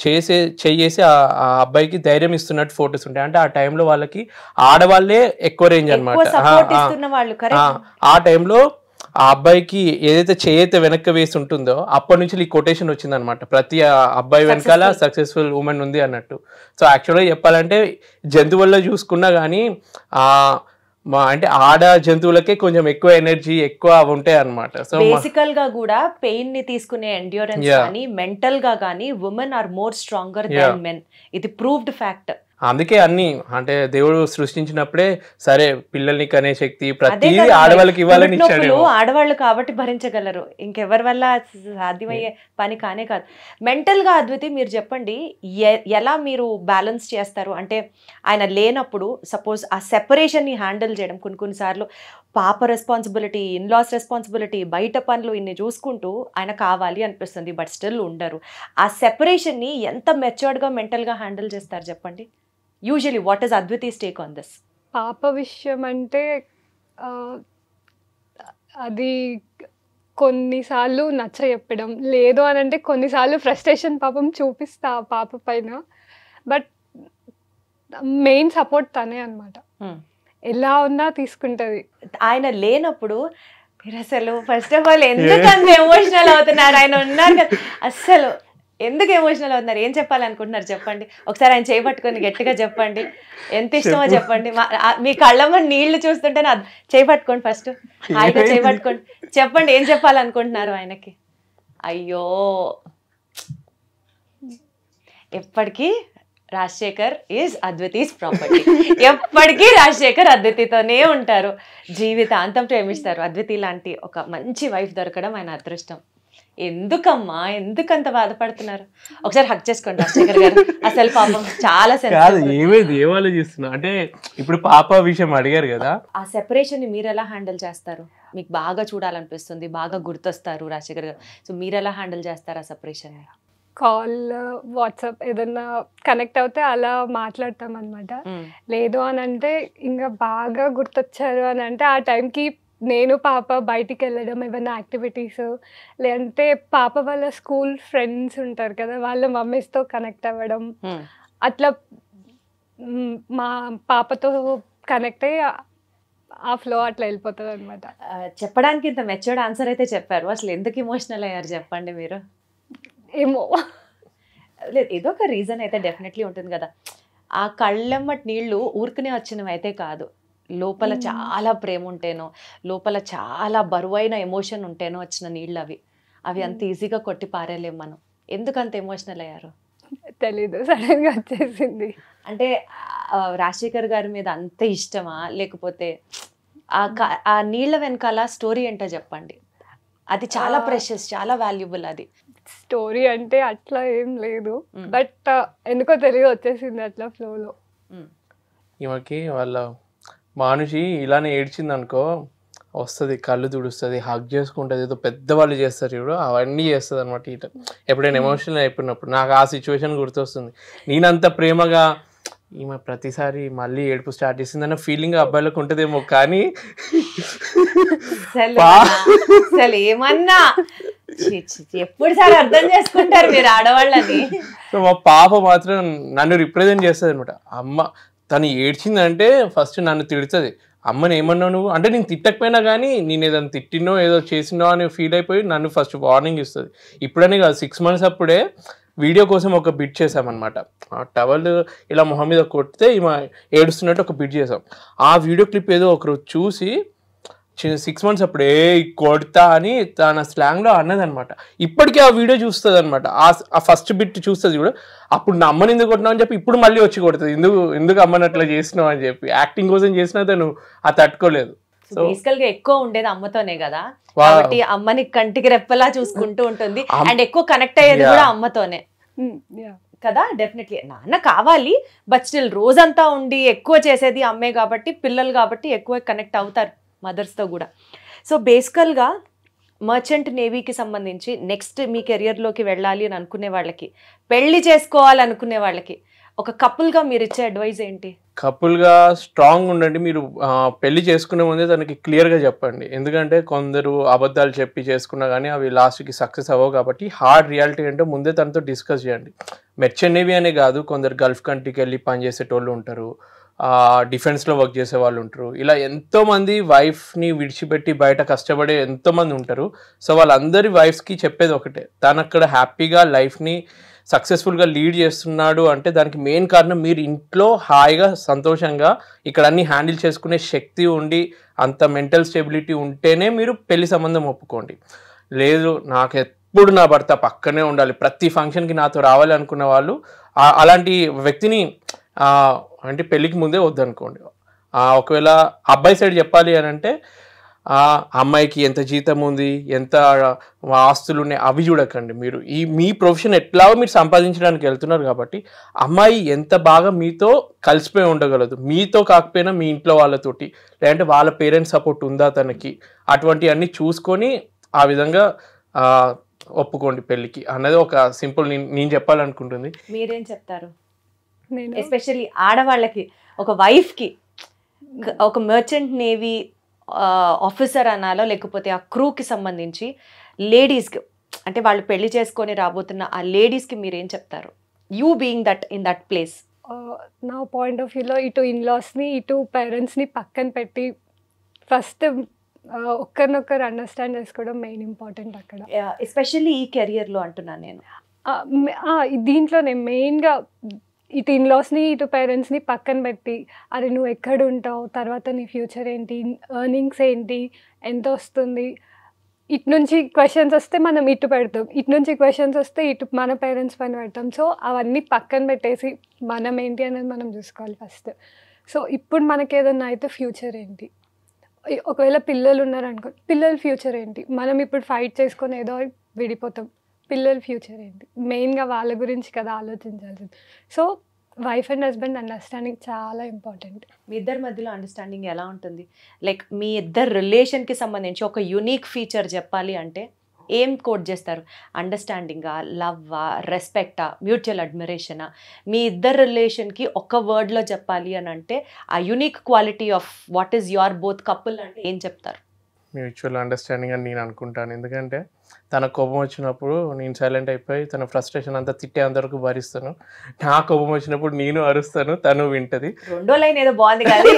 చేసి ఆ అబ్బాయికి ధైర్యం ఇస్తున్నట్టు ఫొటోస్ ఉంటాయి. అంటే ఆ టైంలో వాళ్ళకి ఆడవాళ్ళే ఎక్కువ రేంజ్ అనమాట. ఆ టైంలో ఆ అబ్బాయికి ఏదైతే చేయైతే వెనక్కి వేసి ఉంటుందో అప్పటి నుంచి ఈ కొటేషన్ వచ్చింది అనమాట, ప్రతి అబ్బాయి వెనకాల సక్సెస్ఫుల్ ఉమెన్ ఉంది అన్నట్టు. సో యాక్చువల్గా చెప్పాలంటే జంతువుల్లో చూసుకున్నా కానీ అంటే ఆడ జంతువులకే కొంచెం ఎక్కువ ఎనర్జీ ఎక్కువ ఉంటాయి అన్నమాట. సో బేసికల్ గా కూడా పెయిన్ ని తీసుకునే ఎండ్యూరెన్స్ కానీ మెంటల్ గా కానీ women are more stronger than men. ఇది ప్రూవ్డ్ ఫ్యాక్ట్. అందుకే అన్ని అంటే దేవుడు సృష్టించినప్పుడే సరే పిల్లల్ని కనే శక్తి ప్రతిదీ ఆడవాళ్ళకి ఇవ్వాలని ఇచ్చాడు. ఆడవాళ్ళు కాబట్టి భరించగలరు, ఇంకెవరి వల్ల సాధ్యమయ్యే పని కానే కాదు. మెంటల్ గా అద్వితి మీరు చెప్పండి, ఎలా మీరు బ్యాలెన్స్ చేస్తారు? అంటే ఆయన లేనప్పుడు సపోజ్ ఆ సెపరేషన్ ని హ్యాండిల్ చేయడం, కొన్నిసార్లు పాప రెస్పాన్సిబిలిటీ, ఇన్లాస్ రెస్పాన్సిబిలిటీ, బయట పనులు ఇన్ని చూసుకుంటూ ఆయన కావాలి అనిపిస్తుంది, బట్ స్టిల్ ఉండరు. ఆ సెపరేషన్ ని ఎంత మెచ్యూర్డ్ గా మెంటల్ గా హ్యాండిల్ చేస్తారు చెప్పండి? Usually what is Adviti's take on this? పాప విషయం అంటే అది కొన్నిసార్లు నచ్చ చెప్పడం, లేదు అని అంటే కొన్నిసార్లు ఫ్రస్ట్రేషన్ పాపం చూపిస్తా ఆ పాప పైన. బట్ మెయిన్ సపోర్ట్ తనే అనమాట, ఎలా ఉన్నా తీసుకుంటుంది. ఆయన లేనప్పుడు మీరు అసలు ఫస్ట్ ఆఫ్ ఆల్ ఎందుకు అంత ఎమోషనల్ అవుతున్నారు? ఆయన ఉన్నారు కదా, అస్సలు ఎందుకు ఎమోషనల్ అవుతున్నారు? ఏం చెప్పాలనుకుంటున్నారు చెప్పండి ఒకసారి. ఆయన చేయబట్టుకొని గట్టిగా చెప్పండి, ఎంత ఇష్టమో చెప్పండి. మీ కళ్ళమ్మ నీళ్లు చూస్తుంటే నా చేయబట్టుకోండి, ఫస్ట్ హాయిగా చేయబట్టుకోండి, చెప్పండి ఏం చెప్పాలనుకుంటున్నారు ఆయనకి. అయ్యో ఎప్పటికీ రాజశేఖర్ ఈజ్ అద్వితీస్ ప్రాపర్టీ. ఎప్పటికీ రాజశేఖర్ అద్వితితోనే ఉంటారు, జీవితాంతం ప్రేమిస్తారు. అద్వితి లాంటి ఒక మంచి వైఫ్ దొరకడం ఆయన అదృష్టం. ఎందుకమ్మా ఎందుకంత బాధపడుతున్నారు? ఒకసారి హక్ చేసుకోండి రాజశేఖర్ గారు. అసలు పాపం చాలా ఏం ఆలోచిస్తున్నా అంటే ఇప్పుడు పాప విషయం అడిగారు కదా, ఆ సెపరేషన్ ని మీరు ఎలా హ్యాండిల్ చేస్తారు? మీకు బాగా చూడాలనిపిస్తుంది, బాగా గుర్తొస్తారు రాజశేఖర్ గారు, సో మీరు ఎలా హ్యాండిల్ చేస్తారు ఆ సెపరేషన్? కాల్, వాట్సాప్ ఏదన్నా కనెక్ట్ అవుతే అలా మాట్లాడతాం అనమాట. లేదు అని అంటే ఇంకా బాగా గుర్తొచ్చారు అని అంటే ఆ టైంకి నేను పాప బయటికి వెళ్ళడం, ఏమైనా యాక్టివిటీస్, లేదంటే పాప వాళ్ళ స్కూల్ ఫ్రెండ్స్ ఉంటారు కదా, వాళ్ళ మమ్మీస్తో కనెక్ట్ అవ్వడం, అట్లా మా పాపతో కనెక్ట్ అయ్యి ఆ ఫ్లో అట్లా వెళ్ళిపోతుంది అనమాట. చెప్పడానికి ఇంత మెచ్యూర్డ్ ఆన్సర్ అయితే చెప్పారు, అసలు ఎందుకు ఎమోషనల్ అయ్యారు చెప్పండి మీరు? ఏమో లేదు, ఏదో ఒక రీజన్ అయితే డెఫినెట్లీ ఉంటుంది కదా. ఆ కళ్ళెమ్మటి నీళ్ళు ఊరికనే వచ్చినవి అయితే కాదు, లోపల చాలా ప్రేమ ఉంటేనో, లోపల చాలా బరువైన ఎమోషన్ ఉంటేనో వచ్చిన నీళ్ళు అవి. అవి అంత ఈజీగా కొట్టి పారేలేం మనం. ఎందుకు అంత ఎమోషనల్ అయ్యారు? తెలీదు, సడన్గా వచ్చేసింది. అంటే రాజశేఖర్ గారి మీద అంత ఇష్టమా, లేకపోతే ఆ నీళ్ళ వెనకాల స్టోరీ ఏంటో చెప్పండి. అది చాలా ప్రెషస్, చాలా వాల్యుబుల్. అది స్టోరీ అంటే అట్లా ఏం లేదు, బట్ ఎందుకో తెలియదు వచ్చేసింది అట్లా ఫ్లోలో. ఈమెకి వాళ్ళ మానుషి ఇలానే ఏడ్చింది అనుకో, వస్తుంది కళ్ళు తుడుస్తుంది, హగ్ చేసుకుంటుంది, ఏదో పెద్దవాళ్ళు చేస్తారు చూడు అవన్నీ చేస్తుంది అనమాట. ఇట్లా ఎప్పుడైనా ఎమోషనల్ అయిపోయినప్పుడు నాకు ఆ సిచ్యువేషన్ గుర్తొస్తుంది. నేనంత ప్రేమగా ఈమె ప్రతిసారి మళ్ళీ ఏడుపు స్టార్ట్ చేసిందన్న ఫీలింగ్ అబ్బాయిలకు ఉంటుందేమో, కానీ అసలు ఏమన్నా ఎప్పుడు సార్ అర్థం చేసుకుంటారు మీరు ఆడవాళ్ళని. సో మా పాప మాత్రం నన్ను రిప్రజెంట్ చేస్తుంది అనమాట. అమ్మ తను ఏడ్చిందంటే ఫస్ట్ నన్ను తిడుతుంది, అమ్మని ఏమన్నావు నువ్వు అంటే, నేను తిట్టకపోయినా కానీ నేను ఏదైనా తిట్టినో ఏదో చేసినో అని ఫీల్ అయిపోయి నన్ను ఫస్ట్ వార్నింగ్ ఇస్తుంది. ఇప్పుడనే కాదు, 6 months అప్పుడే వీడియో కోసం ఒక బిట్ చేసామన్నమాట. ఆ టవల్ ఇలా మొహం మీద కొడితే ఈమె ఏడుస్తున్నట్టు ఒక బిట్ చేసాం. ఆ వీడియో క్లిప్ ఏదో ఒకరు చూసి 6 months అప్పుడే కొడతా అని తన స్లాంగ్లో అన్నదనమాట. ఇప్పటికీ ఆ వీడియో చూస్తుంది అనమాట. ఆ ఫస్ట్ బిట్ చూస్తుంది కూడా, అప్పుడు నా అమ్మని ఎందుకు కొట్టినావు అని చెప్పి ఇప్పుడు మళ్ళీ వచ్చి కొడుతుంది, ఎందుకు అమ్మని అట్లా చేసినావు అని చెప్పి. యాక్టింగ్ కోసం చేసినా తను ఆ తట్టుకోలేదు. బేసికల్ గా ఎక్కువ ఉండేది అమ్మతోనే కదా, కాబట్టి అమ్మని కంటికి రెప్పలా చూసుకుంటూ ఉంటుంది అండ్ ఎక్కువ కనెక్ట్ అయ్యేది కూడా అమ్మతోనే కదా. డెఫినెట్లీ నాన్న కావాలి, బట్ స్టిల్ రోజంతా ఉండి ఎక్కువ చేసేది అమ్మే కాబట్టి, పిల్లలు కాబట్టి ఎక్కువ కనెక్ట్ అవుతారు మదర్స్తో కూడా. సో బేసికల్గా మర్చెంట్ నేవీకి సంబంధించి నెక్స్ట్ మీ కెరియర్లోకి వెళ్ళాలి అని అనుకునే వాళ్ళకి, పెళ్లి చేసుకోవాలనుకునే వాళ్ళకి ఒక కపుల్గా మీరు ఇచ్చే అడ్వైజ్ ఏంటి? కపుల్గా స్ట్రాంగ్ ఉండండి. మీరు పెళ్లి చేసుకునే ముందే తనకి క్లియర్గా చెప్పండి. ఎందుకంటే కొందరు అబద్ధాలు చెప్పి చేసుకున్నా కానీ అవి లాస్ట్కి సక్సెస్ అవ్వవు. కాబట్టి హార్డ్ రియాలిటీ అంటే ముందే తనతో డిస్కస్ చేయండి. మెర్చెంట్ నేవీ అనే కాదు, కొందరు గల్ఫ్ కంట్రీకి వెళ్ళి పనిచేసేటోళ్ళు ఉంటారు, డిఫెన్స్లో వర్క్ చేసే వాళ్ళు ఉంటారు. ఇలా ఎంతోమంది వైఫ్ని విడిచిపెట్టి బయట కష్టపడే ఎంతోమంది ఉంటారు. సో వాళ్ళందరి వైఫ్స్కి చెప్పేది ఒకటే, తను అక్కడ హ్యాపీగా లైఫ్ని సక్సెస్ఫుల్గా లీడ్ చేస్తున్నాడు అంటే దానికి మెయిన్ కారణం మీరు ఇంట్లో హాయిగా సంతోషంగా ఇక్కడ అన్ని హ్యాండిల్ చేసుకునే శక్తి ఉండి అంత మెంటల్ స్టెబిలిటీ ఉంటేనే మీరు పెళ్లి సంబంధం ఒప్పుకోండి. లేదు నాకు ఎప్పుడు నా భర్త పక్కనే ఉండాలి, ప్రతి ఫంక్షన్కి నాతో రావాలి అనుకున్న వాళ్ళు అలాంటి వ్యక్తిని అంటే పెళ్ళికి ముందే వద్దనుకోండి. ఒకవేళ అబ్బాయి సైడ్ చెప్పాలి అని అంటే అమ్మాయికి ఎంత జీతం ఉంది, ఎంత ఆస్తులు ఉన్నాయి అవి చూడకండి. మీరు మీ ప్రొఫెషన్ ఎట్లాగో మీరు సంపాదించడానికి వెళ్తున్నారు కాబట్టి అమ్మాయి ఎంత బాగా మీతో కలిసిపోయి ఉండగలదు, మీతో కాకపోయినా మీ ఇంట్లో వాళ్ళతోటి, లేదంటే వాళ్ళ పేరెంట్స్ సపోర్ట్ ఉందా తనకి, అటువంటి అన్నీ చూసుకొని ఆ విధంగా ఒప్పుకోండి పెళ్ళికి అన్నది ఒక సింపుల్ నేను చెప్పాలనుకుంటుంది. మీరేం చెప్తారు? ఎస్పెషల్లీ ఆడవాళ్ళకి, ఒక వైఫ్కి ఒక మర్చెంట్ నేవీ ఆఫీసర్ అనాలో లేకపోతే ఆ క్రూకి సంబంధించి లేడీస్కి, అంటే వాళ్ళు పెళ్లి చేసుకొని రాబోతున్న ఆ లేడీస్కి మీరేం చెప్తారు? You being that in that place. నా పాయింట్ ఆఫ్ వ్యూలో ఇటు ఇన్లాస్ని ఇటు పేరెంట్స్ని పక్కన పెట్టి ఫస్ట్ ఒక్కరినొక్కరు అండర్స్టాండ్ చేసుకోవడం మెయిన్ ఇంపార్టెంట్ అక్కడ, ఎస్పెషల్లీ ఈ కెరియర్లో అంటున్నాను నేను. దీంట్లో నేను మెయిన్గా ఇటు ఇన్లాస్ని ఇటు పేరెంట్స్ని పక్కన పెట్టి, అరే నువ్వు ఎక్కడ ఉంటావు, తర్వాత నీ ఫ్యూచర్ ఏంటి, ఎర్నింగ్స్ ఏంటి, ఎంత వస్తుంది, ఇటు నుంచి క్వశ్చన్స్ వస్తే మనం ఇటు పెడతాం, ఇటు నుంచి క్వశ్చన్స్ వస్తే ఇటు మన పేరెంట్స్ పైన పెడతాం. సో అవన్నీ పక్కన పెట్టేసి మనం ఏంటి అనేది మనం చూసుకోవాలి ఫస్ట్. సో ఇప్పుడు మనకి ఏదన్నా అయితే ఫ్యూచర్ ఏంటి, ఒకవేళ పిల్లలు ఉన్నారనుకో పిల్లల ఫ్యూచర్ ఏంటి, మనం ఇప్పుడు ఫైట్ చేసుకొని ఏదో విడిపోతాం, పిల్లల ఫ్యూచర్ ఏంటి, మెయిన్గా వాళ్ళ గురించి కదా ఆలోచించాల్సింది. So wife and husband understanding చాలా ఇంపార్టెంట్. మీ ఇద్దరి మధ్యలో అండర్స్టాండింగ్ ఎలా ఉంటుంది? లైక్ మీ ఇద్దరు రిలేషన్కి సంబంధించి ఒక యూనిక్ ఫీచర్ చెప్పాలి అంటే ఏం కోట్ చేస్తారు? అండర్స్టాండింగా, లవ్వా, రెస్పెక్టా, మ్యూచువల్ అడ్మిరేషనా? మీ ఇద్దరు రిలేషన్కి ఒక వర్డ్లో చెప్పాలి అని అంటే ఆ unique quality of what is your both couple అంటే ఏం చెప్తారు? మ్యూచువల్ అండర్స్టాండింగ్ అని నేను అనుకుంటాను. ఎందుకంటే తన కోపం వచ్చినప్పుడు నేను సైలెంట్ అయిపోయి తన ఫ్రస్ట్రేషన్ అంతా తిట్టేంతవరకు భరిస్తాను. నా కోపం వచ్చినప్పుడు నేను అరుస్తాను, తను వింటది. రెండో లైన్ ఏదో బాగుంది కానీ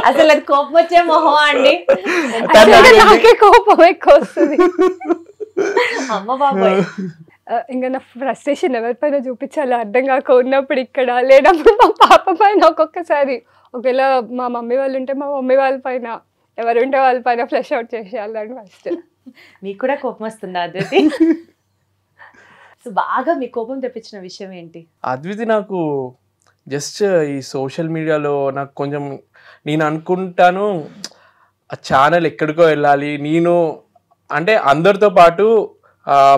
అసలు అది కోపం వచ్చే మొహం అండి, నాకే కోపం ఎక్కువ వస్తుంది. అమ్మ బాబోయ్. ఇంకా నా ఫ్రస్ట్రేషన్ ఎవరిపైన చూపించాలో అర్థం కాక ఉన్నప్పుడు ఇక్కడ, లేనప్పుడు మా పాప పైన ఒక్కొక్కసారి, ఒకవేళ మా మమ్మీ వాళ్ళు ఉంటే మా మమ్మీ వాళ్ళ పైన, ఎవరుంటే వాళ్ళ పైన ఫ్లష్ అవుట్ చేసేయాలని ఫస్ట్. మీకు కూడా కోపం వస్తుందా అద్వితి? సో బాగా మీ కోపం తెప్పించిన విషయం ఏంటి? అద్వితి నాకు జస్ట్ ఈ సోషల్ మీడియాలో నాకు కొంచెం, నేను అనుకుంటాను ఆ ఛానల్ ఎక్కడికో వెళ్ళాలి, నేను అంటే అందరితో పాటు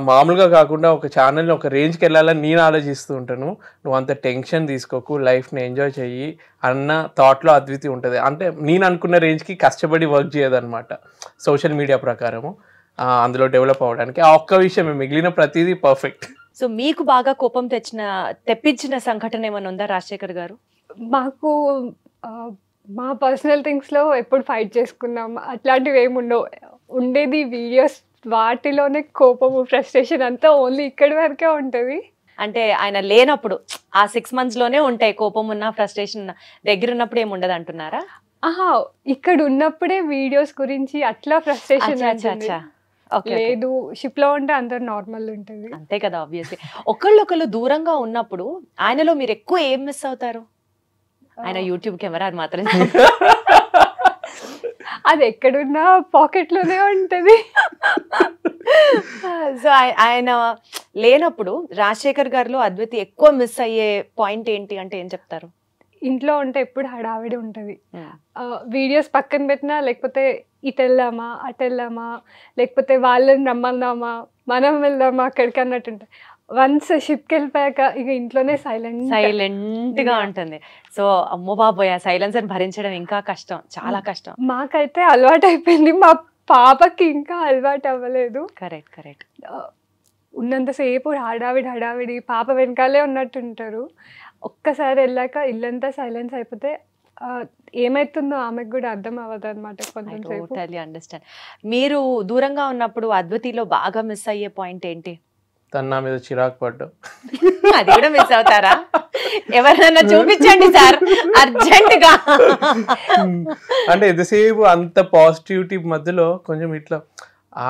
మామూలుగా కాకుండా ఒక ఛానల్ని ఒక రేంజ్కి వెళ్ళాలని నేను ఆలోచిస్తూ ఉంటాను. నువ్వు అంత టెన్షన్ తీసుకోకు, లైఫ్ని ఎంజాయ్ చెయ్యి అన్న థాట్లో అద్వితి ఉంటుంది. అంటే నేను అనుకున్న రేంజ్కి కష్టపడి వర్క్ చేయదన్నమాట సోషల్ మీడియా ప్రకారము, అందులో డెవలప్ అవ్వడానికి. ఆ ఒక్క విషయమే, మిగిలిన ప్రతిదీ పర్ఫెక్ట్. సో మీకు బాగా కోపం తెప్పించిన సంఘటన ఏమైనా ఉందా రాజశేఖర్ గారు? మాకు మా పర్సనల్ థింగ్స్లో ఎప్పుడు ఫైట్ చేసుకున్నాం అట్లాంటివి ఏమి ఉండవు. ఉండేది వీడియోస్, వాటిలోనే కోపము ఫ్రస్ట్రేషన్ అంతా ఓన్లీ ఇక్కడి వరకే ఉంటుంది. అంటే ఆయన లేనప్పుడు ఆ 6 monthsలోనే ఉంటాయి కోపం ఉన్న, ఫ్రస్ట్రేషన్ దగ్గర ఉన్నప్పుడు ఏమి ఉండదు అంటున్నారా? ఇక్కడ ఉన్నప్పుడే వీడియోస్ గురించి అట్లా ఫ్రస్ట్రేషన్ లేదు. షిప్ లో ఉంటే అందరు నార్మల్ ఉంటుంది అంతే కదా. ఆబ్వియస్లీ ఒకళ్ళు దూరంగా ఉన్నప్పుడు ఆయనలో మీరు ఎక్కువ ఏం మిస్ అవుతారు? ఆయన యూట్యూబ్ కెమెరా అది మాత్రం అది ఎక్కడున్నా పాకెట్ లోనే ఉంటది. సో ఆయన లేనప్పుడు రాజశేఖర్ గారిలో అద్వితి ఎక్కువ మిస్ అయ్యే పాయింట్ ఏంటి అంటే ఏం చెప్తారు? ఇంట్లో ఉంటే ఎప్పుడు హడావిడి ఉంటుంది. వీడియోస్ పక్కన పెట్టినా లేకపోతే ఇటు వెళ్ళామా అటు వెళ్ళామా లేకపోతే వాళ్ళని రమ్మన్నామా మనం వెళ్దామా అక్కడికి అన్నట్టు ఉంటుంది. వన్స్ షిప్కి వెళ్ళిపోయాక ఇక ఇంట్లోనే సైలెంట్ గా ఉంటుంది. సో అమ్మో బాబోయ్ ఆ సైలెన్స్ అని భరించడం ఇంకా కష్టం, చాలా కష్టం. మాకైతే అలవాటు అయిపోయింది, మా పాపకి ఇంకా అలవాటు అవ్వలేదు. కరెక్ట్. ఉన్నంతసేపు హడావిడి పాప వెనకాలే ఉన్నట్టుంటారు. ఒక్కసారి వెళ్ళాక ఇల్లంతా సైలెన్స్ అయిపోతే ఏమైతుందో ఆమెకు కూడా అర్థం అవ్వదు అనమాట కొంచెం సేపు. Totally understand. మీరు దూరంగా ఉన్నప్పుడు అద్వితిలో బాగా మిస్ అయ్యే పాయింట్ ఏంటి? తను నా మీద చిరాకు పడ్డం. అది కూడా మిస్ అవుతారా? ఎవరైనా చూపించండి సార్ అర్జెంట్ గా. అంటే ఎంతసేపు అంత పాజిటివిటీ మధ్యలో కొంచెం ఇట్లా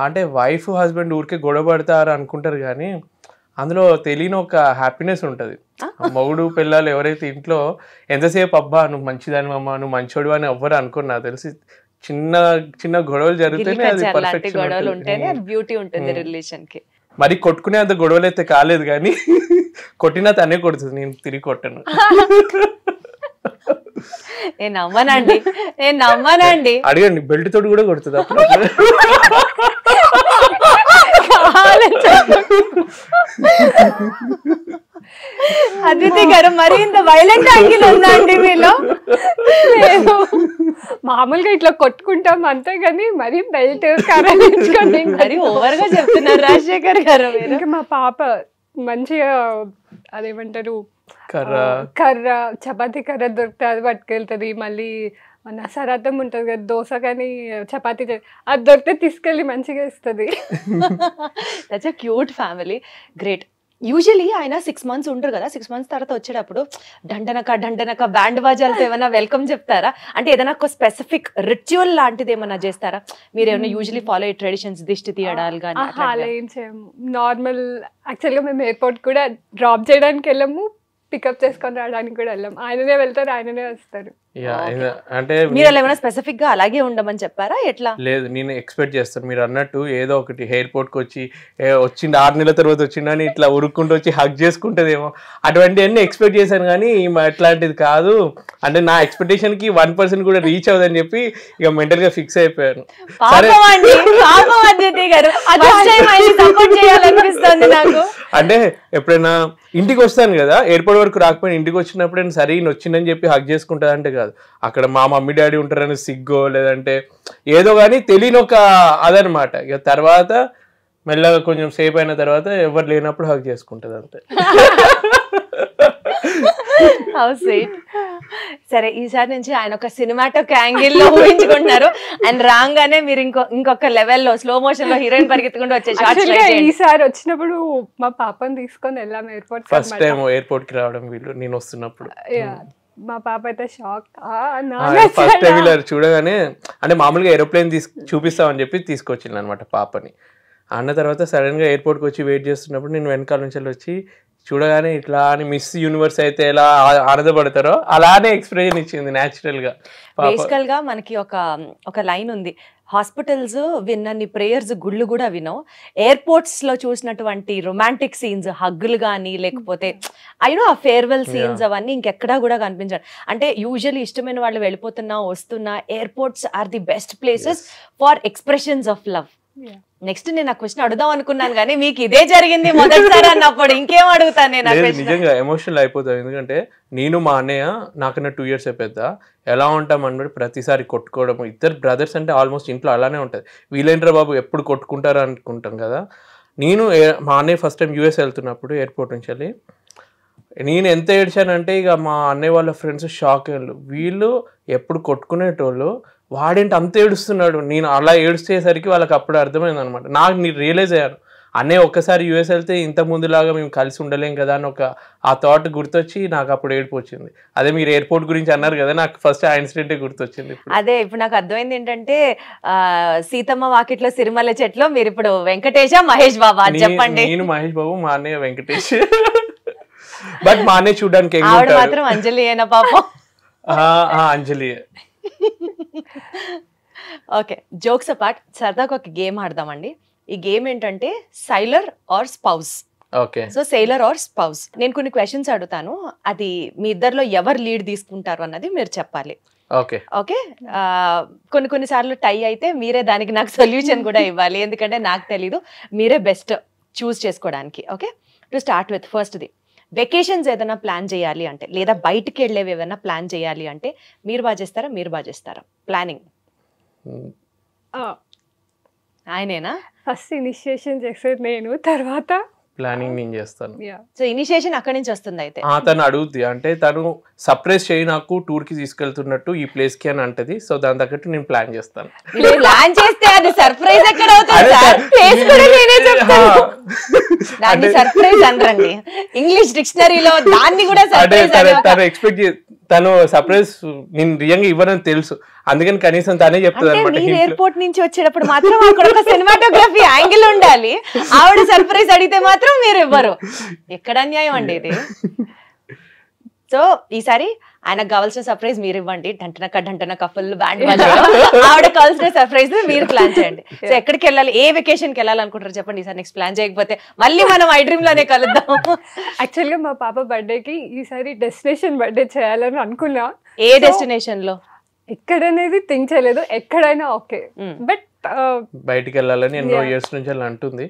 అంటే వైఫ్ హస్బెండ్ ఊరికే గొడవ పడతారు అనుకుంటారు కానీ అందులో తెలియని ఒక హ్యాపీనెస్ ఉంటుంది. మొగుడు పిల్లలు ఎవరైతే ఇంట్లో ఎంతసేపు అబ్బా నువ్వు మంచిదాని అమ్మా నువ్వు మంచోడు అని ఎవ్వరు అనుకోరు. నాకు తెలిసి చిన్న చిన్న గొడవలు జరిగితేనే అది పర్ఫెక్షన్ గొడవలు ఉంటేనే బ్యూటీ ఉంటుంది రిలేషన్ కి. మరి కొట్టుకునే అంత గొడవలు అయితే కాలేదు కానీ కొట్టినా తనే కొడుతుంది, నేను తిరిగి కొట్టను. నేను నమ్మనండి. అడగండి బెల్ట్ తోటి కూడా కొడుతుంది అప్పుడు. అదితి గారు మరి ఇంత వైలెంట్ యాంగిల్ ఉందా అండి మీలో? మామూలుగా ఇట్లా కొట్టుకుంటాం అంతేగాని మరి బెల్ట్ కర్ర మరి ఓవర్ గా చెప్తున్నారు రాజశేఖర్ గారు. ఇంకా మా పాప మంచిగా అదేమంటారు కర్ర చపాతీ కర్ర దొరికితే అది పట్టుకెళ్తుంది. మళ్ళీ మన సరాతం ఉంటుంది కదా దోశ కానీ చపాతీ అది దొరికితే తీసుకెళ్ళి మంచిగా ఇస్తుంది. That's a cute family. Great. Usually ఆయన 6 months ఉంటారు కదా, 6 months తర్వాత వచ్చేటప్పుడు డండనక బ్యాండ్ బాజాలతో ఏమైనా వెల్కమ్ చెప్తారా? అంటే ఏదైనా ఒక స్పెసిఫిక్ రిచువల్ లాంటిది ఏమైనా చేస్తారా? మీరు ఏమైనా యూజువలీ ఫాలో అయ్యే ట్రెడిషన్స్, దిష్టి తీయడాలు కానీ? అలా ఏం చేయము. నార్మల్ యాక్చువల్గా మేము ఎయిర్పోర్ట్ కూడా డ్రాప్ చేయడానికి వెళ్ళము, పికప్ చేసుకొని రావడానికి కూడా వెళ్ళాము. ఆయననే వెళ్తారు ఆయననే వస్తారు. అంటే మీరు ఏమైనా స్పెసిఫిక్ గా అలాగే ఉండమని చెప్పారా ఎట్లా? లేదు, నేను ఎక్స్పెక్ట్ చేస్తాను మీరు అన్నట్టు ఏదో ఒకటి ఎయిర్పోర్ట్ కి వచ్చి వచ్చింది 6 నెలల తర్వాత వచ్చిందని ఇట్లా ఉరుక్కుంటూ వచ్చి హగ్ చేసుకుంటదేమో అటువంటివన్నీ ఎక్స్పెక్ట్ చేశాను కానీ అట్లాంటిది కాదు. అంటే నా ఎక్స్పెక్టేషన్ కి 1% కూడా రీచ్ అవ్వదని చెప్పి ఇక మెంటల్ గా ఫిక్స్ అయిపోయాను. అంటే ఎప్పుడైనా ఇంటికి వస్తాను కదా, ఎయిర్పోర్ట్ వరకు రాకపోయినా ఇంటికి వచ్చినప్పుడు సరే ఈయన వచ్చిందని చెప్పి హగ్ చేసుకుంటా అంటే కాదు, అక్కడ మా మమ్మీ డాడీ ఉంటారని సిగ్గో లేదంటే ఏదో కానీ తెలియని ఒక అదనమాట. ఇక తర్వాత మెల్లగా కొంచెం సేపు అయిన తర్వాత ఎవరు లేనప్పుడు హగ్ చేసుకుంటది అంతే. సరే, ఈసారి నుంచి ఆయన ఒక సినిమాటిక్ యాంగిల్ లో ఊహించుకుంటున్నారు అండ్ రాగానే మీరు ఇంకొక లెవెల్లో స్లో మోషన్ లో హీరోయిన్ పరిగెత్తుకుంటూ వచ్చేసి ఈసారి వచ్చినప్పుడు మా పాపని తీసుకొని వెళ్ళాం ఎయిర్పోర్ట్. ఫస్ట్ టైం ఎయిర్పోర్ట్ కి రావడం వీళ్ళు నేను వస్తున్నప్పుడు మా పాప అయితే షాక్. ఫస్ట్ టైం ఇలా చూడగానే అంటే మామూలుగా ఏరోప్లేన్ చూపిస్తామని చెప్పి తీసుకొచ్చింది అనమాట పాపని. అన్న తర్వాత సడన్ గా ఎయిర్పోర్ట్ కి వచ్చి వెయిట్ చేస్తున్నప్పుడు నేను వెనకాల నుంచి వచ్చి చూడగానే ఇట్లా అని మిస్ యూనివర్స్ అయితే ఎలా ఆనందపడతారో అలానే ఎక్స్ప్రెషన్ ఇచ్చింది న్యాచురల్ గా. బేసికల్ గా మనకి ఒక లైన్ ఉంది, హాస్పిటల్స్ విన్నన్ని ప్రేయర్స్ గుళ్ళు కూడా వినవు. ఎయిర్పోర్ట్స్ లో చూసినటువంటి రొమాంటిక్ సీన్స్, హగ్గులు కానీ లేకపోతే అయినో ఆ ఫేర్వెల్ సీన్స్ అవన్నీ ఇంకెక్కడా కూడా కనిపించారు. అంటే యూజువల్లీ ఇష్టమైన వాళ్ళు వెళ్ళిపోతున్నా వస్తున్నా airports are the best places for expressions of love. Next నేను ఆ క్వశ్చన్ అడుగుదాం అనుకున్నాను కానీ మీకు ఇదే జరిగింది మొదటిసారి అన్నప్పుడు ఇంకేం అడుగుతాను నేను. నిజంగా ఎమోషనల్ అయిపోతాను, ఎందుకంటే నేను మా అన్నయ్య నాకన్నా 2 years పెద్ద, ఎలా ఉంటామన్నమాట ప్రతిసారి కొట్టుకోవడం. ఇద్దరు బ్రదర్స్ అంటే ఆల్మోస్ట్ ఇంట్లో అలానే ఉంటుంది. వీళ్ళేంట్రా బాబు ఎప్పుడు కొట్టుకుంటారు అనుకుంటాం కదా. మా అన్నయ్య ఫస్ట్ టైం యూఎస్ వెళ్తున్నప్పుడు ఎయిర్పోర్ట్ నుంచి వెళ్ళి నేను ఎంత ఏడ్చానంటే ఇక మా అన్నయ్య వాళ్ళ ఫ్రెండ్స్ షాక్ అయ్యారు. వీళ్ళు ఎప్పుడు కొట్టుకునేటోళ్ళు, వాడేంటి అంత ఏడుస్తున్నాడు. నేను అలా ఏడ్చేసరికి వాళ్ళకి అప్పుడు అర్థమైంది అనమాట. నాకు నేను రియలైజ్ అయ్యాను, అన్నయ్య ఒక్కసారి యూఎస్ వెళ్తే ఇంత ముందులాగా మేము కలిసి ఉండలేం కదా అని ఆ థాట్ గుర్తొచ్చి నాకు అప్పుడు ఏడుపు వచ్చింది. అదే మీరు ఎయిర్పోర్ట్ గురించి అన్నారు కదా, నాకు ఫస్ట్ ఆ ఇన్సిడెంటే గుర్తొచ్చింది. అదే ఇప్పుడు నాకు అర్థమైంది ఏంటంటే సీతమ్మ వాకిట్లో సిరిమల్ల చెట్లో మీరు ఇప్పుడు వెంకటేశ మహేష్ బాబా చెప్పండి. నేను మహేష్ బాబు, మా అన్నయ్య వెంకటేష్. బట్ మా అన్నయ్య చూడడానికి మాత్రం అంజలి అయినా పాపం. అంజలి. ఓకే, జోక్స్ అపార్ట్ సరదాగా ఒక గేమ్ ఆడదామండి. ఈ గేమ్ ఏంటంటే sailor or spouse. Okay. So sailor or spouse. నేను కొన్ని క్వశ్చన్స్ అడుగుతాను, అది మీ ఇద్దరిలో ఎవరు లీడ్ తీసుకుంటారు అన్నది మీరు చెప్పాలి. ఓకే. ఓకే. కొన్ని సార్లు టై అయితే మీరే దానికి నాకు సొల్యూషన్ కూడా ఇవ్వాలి, ఎందుకంటే నాకు తెలీదు, మీరే బెస్ట్ చూస్ చేసుకోవడానికి. ఓకే, టు స్టార్ట్ విత్ ఫస్ట్ది, వెకేషన్స్ ఏదైనా ప్లాన్ చేయాలి అంటే, లేదా బయటికి వెళ్ళేవి ఏదైనా ప్లాన్ చేయాలి అంటే మీరు బాగా చేస్తారా ప్లానింగ్? ఆయనేనా ఫస్ట్ ఇనిషియేషన్ చేసేది నేను, తర్వాత ప్లానింగ్ నేను చేస్తాను. సో ఇనిషియేషన్ అక్కడి నుంచి వస్తుంది అయితే. తను అడుగుద్ది, అంటే తను సర్ప్రైజ్ చేయి నాకు టూర్ కి తీసుకెళ్తున్నట్టు ఈ ప్లేస్ కి అని అంటది. సో దాని తగ్గట్టు నేను ప్లాన్ చేస్తాను. ప్లాన్ చేస్తే అది సర్ప్రైజ్ ఎక్కడ అవుతుంది సార్? ప్లేస్ కూడా నేనే చెప్తాను. దాన్ని సర్ప్రైజ్ అనరండి, ఇంగ్లీష్ డిక్షనరీలో దాన్ని కూడా సర్ప్రైజ్ అని. తను ఎక్స్పెక్ట్ తను సర్ప్రైజ్ నేను రియల్గా ఇవ్వనని తెలుసు, అందుకని కనీసం తనే చెప్తుంది అనమాట. మీరు ఎయిర్పోర్ట్ నుంచి వచ్చేటప్పుడు మాత్రం అక్కడ ఒక సినిమాటోగ్రఫీ యాంగిల్ ఉండాలి, ఆవిడ సర్ప్రైజ్ అడిగితే మాత్రం మీరు ఇవ్వరు. ఎక్కడ అన్యాయం అండి ఇది? సో ఈసారి ఆయనకు కావాల్సిన సర్ప్రైజ్ మీరు ఇవ్వండి, డంటనక ఫుల్ బ్యాండ్ ఆవిడ కావాల్సిన సర్ప్రైజ్ మీరు ప్లాన్ చేయండి. సో ఎక్కడికి వెళ్ళాలి, ఏ వెకేషన్కి వెళ్ళాలనుకుంటారు చెప్పండి ఈసారి, నెక్స్ట్ ప్లాన్ చేయకపోతే మళ్ళీ మనం ఐ డ్రీమ్ లోనే కలుద్దాం. యాక్చువల్గా మా పాప బర్త్డేకి ఈసారి డెస్టినేషన్ బర్త్డే చేయాలని అనుకున్నా. ఏ డెస్టినేషన్ లో ఎక్కడనేది థింక్ చేయలేదు, ఎక్కడైనా ఓకే, బట్ బయటికి వెళ్ళాలని ఎన్నో ఇయర్స్ నుంచి అలా అంటుంది.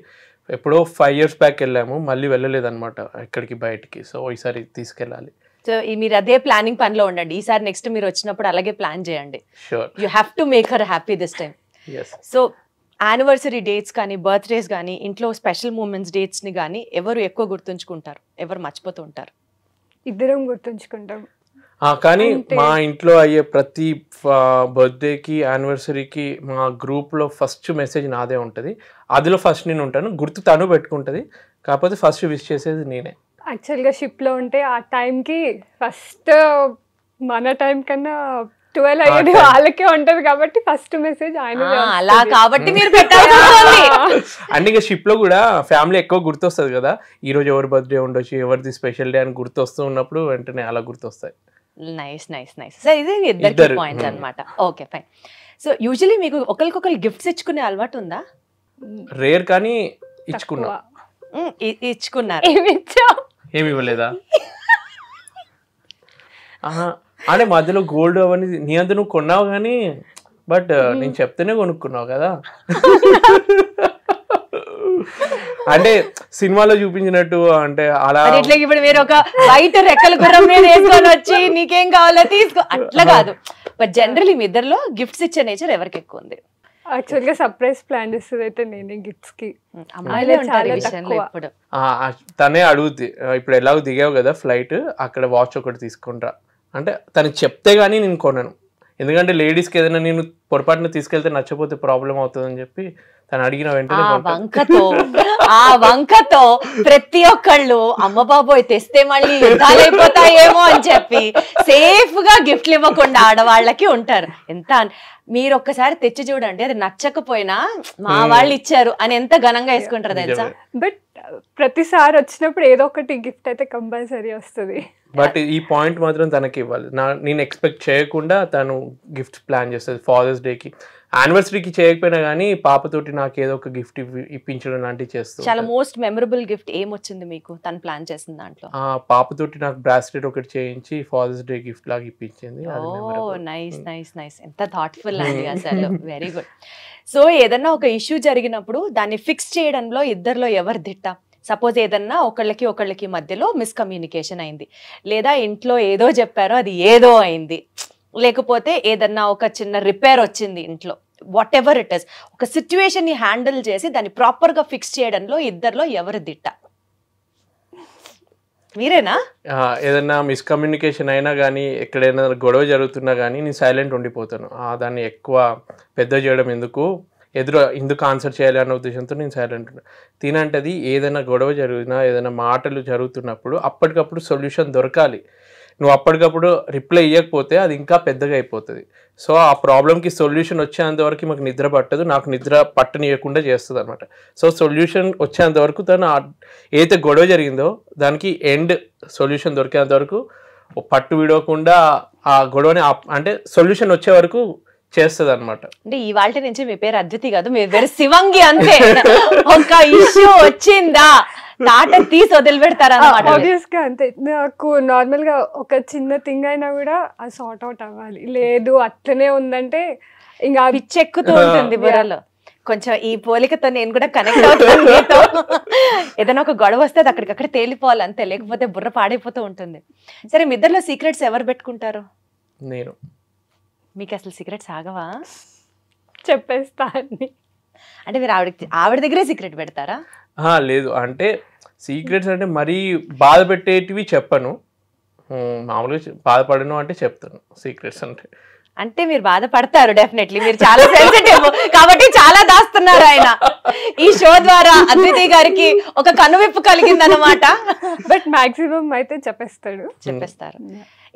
ఎప్పుడో 5 years బ్యాక్ వెళ్ళాము, మళ్ళీ వెళ్ళలేదు అనమాట ఎక్కడికి బయటికి. సో ఈసారి తీసుకెళ్ళాలి. సో మీరు అదే ప్లానింగ్ పనిలో ఉండండి, ఈసారి నెక్స్ట్ మీరు వచ్చినప్పుడు అలాగే ప్లాన్ చేయండి. Sure, you have to make her happy this time. So anniversary dates కానీ, బర్త్డేస్ కానీ, ఇంట్లో స్పెషల్ మూమెంట్స్ డేట్స్ ని కానీ ఎవరు ఎక్కువ గుర్తుంచుకుంటారు, ఎవరు మర్చిపోతూ ఉంటారు? ఇద్దరం గుర్తుంచుకుంటాం. కానీ మా ఇంట్లో అయ్యే ప్రతి బర్త్డేకి యానివర్సరీకి మా గ్రూప్లో ఫస్ట్ మెసేజ్ నాదే ఉంటుంది, అందులో ఫస్ట్ నేను ఉంటాను, గుర్తు తను పెట్టుకుంటుంది, కాకపోతే ఫస్ట్ విష్ చేసేది నేనే. యాక్చువల్గా షిప్లో ఉంటే ఆ టైంకి ఫస్ట్ మన టైం కన్నా 12 అయ్యేది వాళ్ళకే ఉంటది కాబట్టి ఫస్ట్ మెసేజ్ ఆయన. అలా కాబట్టి మీరు పెట్టాలి. అంటే ఇక షిప్ లో కూడా ఫ్యామిలీ ఎక్కువ గుర్తొస్తుంది కదా, ఈ రోజు ఎవరి బర్త్డే ఉండొచ్చు, ఎవరిది స్పెషల్ డే అని గుర్తొస్తూ ఉన్నప్పుడు వెంటనే అలా గుర్తొస్తాయి. Nice nice nice. సో ఇది ఇద్దరికి పాయింట్స్ అన్నమాట. Okay fine. సో యూజువల్లీ మీకు ఒకరికొకరు గిఫ్ట్స్ ఇచ్చుకునే అలవాటు ఉందా? రేర్ కానీ ఇచ్చుకున్నా. ఇచ్చుకున్నారు? ఏమి ఇవ్వలేదా? అంటే మధ్యలో గోల్డ్ అవన్నీ నీ అంతా నువ్వు కొన్నావు కానీ, బట్ నేను చెప్తేనే కొనుక్కున్నావు కదా. అంటే సినిమాలో చూపించినట్టు అంటే అలా ఇట్లా ఇప్పుడు మీరు ఒక బయట రెక్కల గుర్రం మీద వేసుకొని వచ్చి నీకేం కావాలో తీసుకో అట్లా కాదు, బట్ జనరల్లీ మీ ఇద్దరిలో గిఫ్ట్స్ ఇచ్చే నేచర్ ఎవరికి ఎక్కువ ఉంది? యాక్చువల్గా సర్ప్రైజ్ ప్లాన్ చేస్తుంది అయితే నేనే గిఫ్ట్స్ కి. ఇప్పుడు తనే అడుగుద్ది, ఇప్పుడు ఎలాగో దిగావు కదా ఫ్లైట్, అక్కడ వాచ్ ఒకటి తీసుకుంటా అంటే తనకి చెప్తే గానీ నేను కొనను, ఎందుకంటే లేడీస్కి ఏదైనా నేను పొరపాటున తీసుకెళ్తే నచ్చపోతే ప్రాబ్లం అవుతుందని చెప్పి తను అడిగిన వెంటనే ఆ వంకతో ప్రతి ఒక్కళ్ళు అమ్మ బాబోయ్ తెస్తే మళ్ళీ యుద్ధాలు అయిపోతాయేమో అని చెప్పి సేఫ్ గా గిఫ్ట్లు ఇవ్వకుండా ఆడవాళ్ళకి ఉంటారు. ఎంత మీరు ఒక్కసారి తెచ్చి చూడండి, అది నచ్చకపోయినా మా వాళ్ళు ఇచ్చారు అని ఎంత ఘనంగా వేసుకుంటారు తెలుసా. బట్ ప్రతిసారి వచ్చినప్పుడు ఏదో ఒకటి గిఫ్ట్ అయితే కంపల్సరీ వస్తుంది. బట్ ఈ పాయింట్ మాత్రం తనకి ఇవ్వాలి, నేను ఎక్స్పెక్ట్ చేయకుండా తను గిఫ్ట్ ప్లాన్ చేస్తుంది. ఫాదర్స్ డేకి, యానివర్సరీకి చేయకపోయినా కానీ పాపతోటి నాకు ఏదో ఒక గిఫ్ట్ ఇప్పించడం లాంటివి చేస్తుంది. చాలా మోస్ట్ మెమరబుల్ గిఫ్ట్ ఏమొచ్చింది మీకు తను ప్లాన్ చేసిన దాంట్లో? పాపతోటి నాకు బ్రాస్లెట్ ఒకటి చేయించి ఫాదర్స్ డే గిఫ్ట్ లాగా ఇప్పించింది. నైస్ నైస్ నైస్, ఎంత థాట్ఫుల్ అండి అసలు, వెరీ గుడ్. సో ఏదన్నా ఒక ఇష్యూ జరిగినప్పుడు దాన్ని ఫిక్స్ చేయడంలో ఇద్దరిలో ఎవరు దిట్ట? సపోజ్ ఏదన్నా ఒకళ్ళకి మధ్యలో మిస్కమ్యూనికేషన్ అయింది, లేదా ఇంట్లో ఏదో చెప్పారో అది ఏదో అయింది, లేకపోతే ఏదన్నా ఒక చిన్న రిపేర్ వచ్చింది ఇంట్లో, వాట్ ఎవర్ ఇట్ ఇస్, ఒక సిచ్యువేషన్ ని హ్యాండిల్ చేసి దాన్ని ప్రాపర్ గా ఫిక్స్ చేయడంలో ఇద్దరిలో ఎవరు దిట్ట? మీరేనా? ఏదన్నా మిస్కమ్యూనికేషన్ అయినా కానీ, ఎక్కడైనా గొడవ జరుగుతున్నా కానీ నేను సైలెంట్ ఉండిపోతాను. దాన్ని ఎక్కువ పెద్ద చేయడం ఎందుకు ఆన్సర్ చేయాలి అన్న ఉద్దేశంతో నేను సైలెంట్ ఉన్నాను. తినంటది ఏదైనా గొడవ జరిగినా, ఏదైనా మాటలు జరుగుతున్నప్పుడు అప్పటికప్పుడు సొల్యూషన్ దొరకాలి. నువ్వు అప్పటికప్పుడు రిప్లై ఇవ్వకపోతే అది ఇంకా పెద్దగా అయిపోతుంది. సో ఆ ప్రాబ్లంకి సొల్యూషన్ వచ్చేంత వరకు మాకు నిద్ర పట్టదు, నాకు నిద్ర పట్టనియకుండా చేస్తుంది అనమాట. సో సొల్యూషన్ వచ్చేంత వరకు తను ఏదైతే గొడవ జరిగిందో దానికి ఎండ్ సొల్యూషన్ దొరికేంత వరకు పట్టు విడవకుండా ఆ గొడవని అంటే సొల్యూషన్ వచ్చే వరకు చేస్తుంది అనమాట. అంటే ఇవాళ నుంచి మీ పేరు అద్వితి కాదు, మీ పేరు శివంగి అంతే. ఒక ఇష్యూ వచ్చిందా తాట తీసి వదిలిపెడతారన్నమాట. ఆబ్వియస్ గా అంతే. నాకు నార్మల్ గా ఒక చిన్న థింగ్ అయినా కూడా అది సార్ట్ అవుట్ అవ్వాలి. లేదు అట్లనే ఉందంటే ఇంకా పిచ్చెక్కుతూ ఉంటుంది బుర్రలో. కొంచెం ఈ పోలికతో నేను కూడా కనెక్ట్ అవుతాను మీతో. ఏదైనా ఒక గొడవ వస్తే అది అక్కడికక్కడ తేలిపోవాలి అంతే, లేకపోతే బుర్ర పాడైపోతూ ఉంటుంది. సరే, మీ ఇద్దరిలో సీక్రెట్స్ ఎవరు పెట్టుకుంటారు? నేను. మీకు అసలు సీక్రెట్స్ ఆగవా? చెప్పేస్తా అన్ని. అంటే మీరు ఆవిడ దగ్గరే సీక్రెట్ పెడతారా? లేదు, అంటే సీక్రెట్స్ అంటే మరీ బాధ పెట్టేటివి చెప్పను, మామూలుగా బాధపడను అంటే చెప్తాను సీక్రెట్స్ అంటే. అంటే మీరు బాధపడతారు డెఫినెట్లీ, మీరు చాలా సెన్సిటివ్ కాబట్టి చాలా దాస్తున్నారు ఆయన. ఈ షో ద్వారా అద్వితి గారికి ఒక కనువిప్పు కలిగిందన్నమాట. బట్ మాక్సిమం అయితే చెప్పేస్తారు.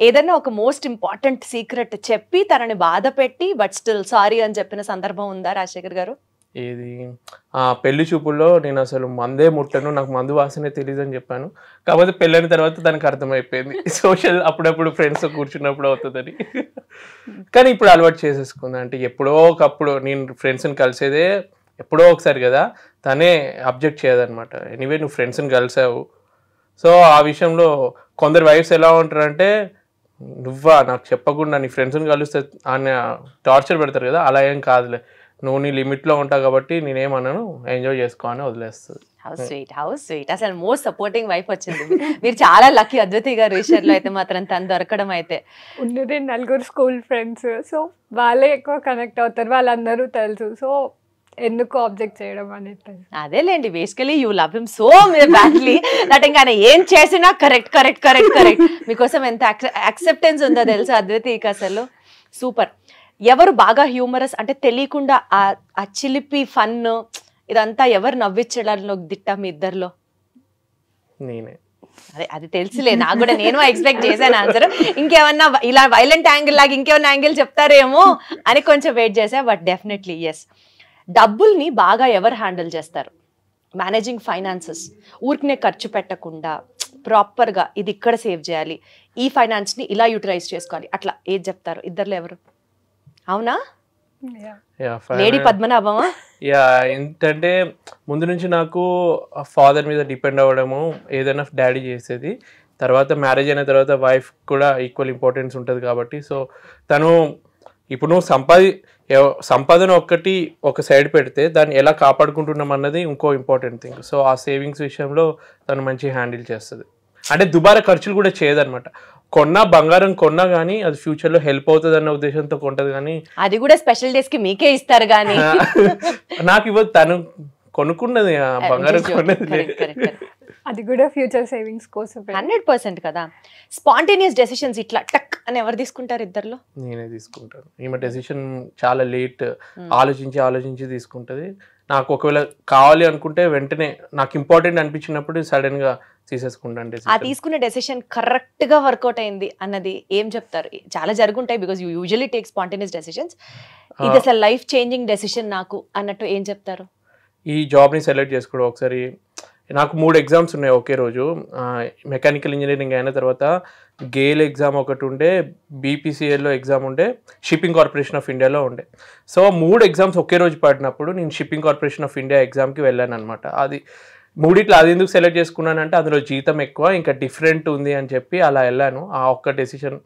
ఏదైనా ఒక మోస్ట్ ఇంపార్టెంట్ సీక్రెట్ చెప్పి తనని బాధ పెట్టి బట్ స్టిల్ సారీ అని చెప్పిన సందర్భం ఉందా రాజశేఖర్ గారు? ఏది, పెళ్లి చూపుల్లో నేను అసలు మందే ముట్టను, నాకు మందు వాసనే తెలియదు అని చెప్పాను. కాకపోతే పెళ్ళైన తర్వాత తనకు అర్థమైపోయింది, సోషల్ అప్పుడప్పుడు ఫ్రెండ్స్ కూర్చున్నప్పుడు అవుతుందని. కానీ ఇప్పుడు అలవాటు చేసేసుకుంది. అంటే ఎప్పుడో ఒకప్పుడు నేను ఫ్రెండ్స్ని కలిసేదే ఎప్పుడో ఒకసారి కదా, తనే అబ్జెక్ట్ చేయదనమాట. ఎనీవే నువ్వు ఫ్రెండ్స్ని కలిసావు. సో ఆ విషయంలో కొందరు వైఫ్స్ ఎలా ఉంటారంటే, నువ్వా నాకు చెప్పకుండా నీ ఫ్రెండ్స్ని కలిస్తే ఆయన టార్చర్ పెడతారు కదా, అలా ఏం కాదులే, నువ్వు నీ లిమిట్లో ఉంటావు కాబట్టి నేనేమన్నాను, ఎంజాయ్ చేసుకో అని వదిలేస్తుంది. How sweet. అసలు మోస్ట్ సపోర్టింగ్ వైఫ్ వచ్చింది. మీరు చాలా లక్కీ అద్వితి గారి విషయంలో అయితే మాత్రం తను దొరకడం. అయితే ఉన్నది 4 స్కూల్ ఫ్రెండ్స్, సో వాళ్ళే ఎక్కువ కనెక్ట్ అవుతారు, వాళ్ళందరూ తెలుసు. సో ఎందుకు ఆబ్జెక్ట్ చేయడం అనేది అదేలేండి. Basically you love him so badly that ఇంకా ఆయన ఏం చేసినా కరెక్ట్. మీకోసం ఎంత యాక్సెప్టెన్స్ ఉందో తెలుసా అద్వితికి అసలు. సూపర్. ఎవరు బాగా హ్యూమరస్ అంటే తెలియకుండా ఆ చిలిపి ఫన్ ఇదంతా ఎవరు నవ్వించడంలో దిట్ట మీ ఇద్దరిలో? నేనే. అదే అది తెలుసులే నాకు కూడా, నేను ఎక్స్పెక్ట్ చేశాను ఆన్సర్. ఇంకేమన్నా ఇలా వైలెంట్ యాంగిల్ లాగా ఇంకేమన్నా యాంగిల్ చెప్తారేమో అని కొంచెం వెయిట్ చేశా. But definitely yes. డబ్బుల్ని బాగా ఎవరు హ్యాండిల్ చేస్తారు? మేనేజింగ్ ఫైనాన్సెస్, ఊరికనే ఖర్చు పెట్టకుండా ప్రాపర్గా ఇది ఇక్కడ సేవ్ చేయాలి, ఈ ఫైనాన్స్ని ఇలా యూటిలైజ్ చేసుకోవాలి, అట్లా ఏది చెప్తారు ఇద్దరులో ఎవరు? అవునా? లేడీ పద్మనాభమా? ఏంటంటే ముందు నుంచి నాకు ఫాదర్ మీద డిపెండ్ అవ్వడము, ఏదైనా డాడీ చేసేది. తర్వాత మ్యారేజ్ అయిన తర్వాత వైఫ్ కూడా ఈక్వల్ ఇంపార్టెన్స్ ఉంటుంది కాబట్టి, సో తను ఇప్పుడు నువ్వు సంపాదన ఒక్కటి ఒక సైడ్ పెడితే దాన్ని ఎలా కాపాడుకుంటున్నాం అన్నది ఇంకో ఇంపార్టెంట్ థింగ్. సో ఆ సేవింగ్స్ విషయంలో తను మంచి హ్యాండిల్ చేస్తుంది. అంటే దుబారా ఖర్చులు కూడా చేయదన్నమాట. బంగారం కొన్నా కానీ అది ఫ్యూచర్ లో హెల్ప్ అవుతుంది అన్న ఉద్దేశంతో కొంటది. కానీ అది కూడా స్పెషల్ డేస్ కి మీకే ఇస్తారు కానీ నాకు ఇవ్వదు, తను కొనుక్కున్నది బంగారం కొన్నది. అది కూడా ఫ్యూచర్ సేవింగ్స్ కోసం 100% కదా. స్పాంటేనియస్ డెసిషన్స్ ఇట్లా టక్ అని ఎవరు తీసుకుంటారు ఇద్దరులో? నేనే తీసుకుంటాను. ఈమె డెసిషన్ చాలా లేట్ ఆలోచించి తీసుకుంటది. నాకు ఒకవేళ కావాలి అనుకుంటే వెంటనే నాకు ఇంపార్టెంట్ అనిపించినప్పుడు సడన్ గా తీసేసుకుంటాను. ఆ తీసుకున్న డెసిషన్ కరెక్ట్ గా వర్కౌట్ అయింది అన్నది ఏం చెప్తారు? చాలా జరుగుంటాయి because you usually take spontaneous decisions. ఇది అసలు లైఫ్ చేంజింగ్ డెసిషన్ నాకు అన్నట్టు ఏం చెప్తారు? ఈ జాబ్ని సెలెక్ట్ చేసుకోవడం. ఒకసారి నాకు 3 ఎగ్జామ్స్ ఉన్నాయి ఒకే రోజు. మెకానికల్ ఇంజనీరింగ్ అయిన తర్వాత గేల్ ఎగ్జామ్ ఒకటి ఉండే, బీపీసీఎల్లో ఎగ్జామ్ ఉండే, షిప్పింగ్ కార్పొరేషన్ ఆఫ్ ఇండియాలో ఉండే. సో 3 ఎగ్జామ్స్ ఒకే రోజు పడినప్పుడు నేను షిప్పింగ్ కార్పొరేషన్ ఆఫ్ ఇండియా ఎగ్జామ్కి వెళ్ళాను అనమాట. అది మూడిట్లో అది ఎందుకు సెలెక్ట్ చేసుకున్నానంటే అందులో జీతం ఎక్కువ, ఇంకా డిఫరెంట్ ఉంది అని చెప్పి అలా వెళ్ళాను. ఆ ఒక్క డెసిషన్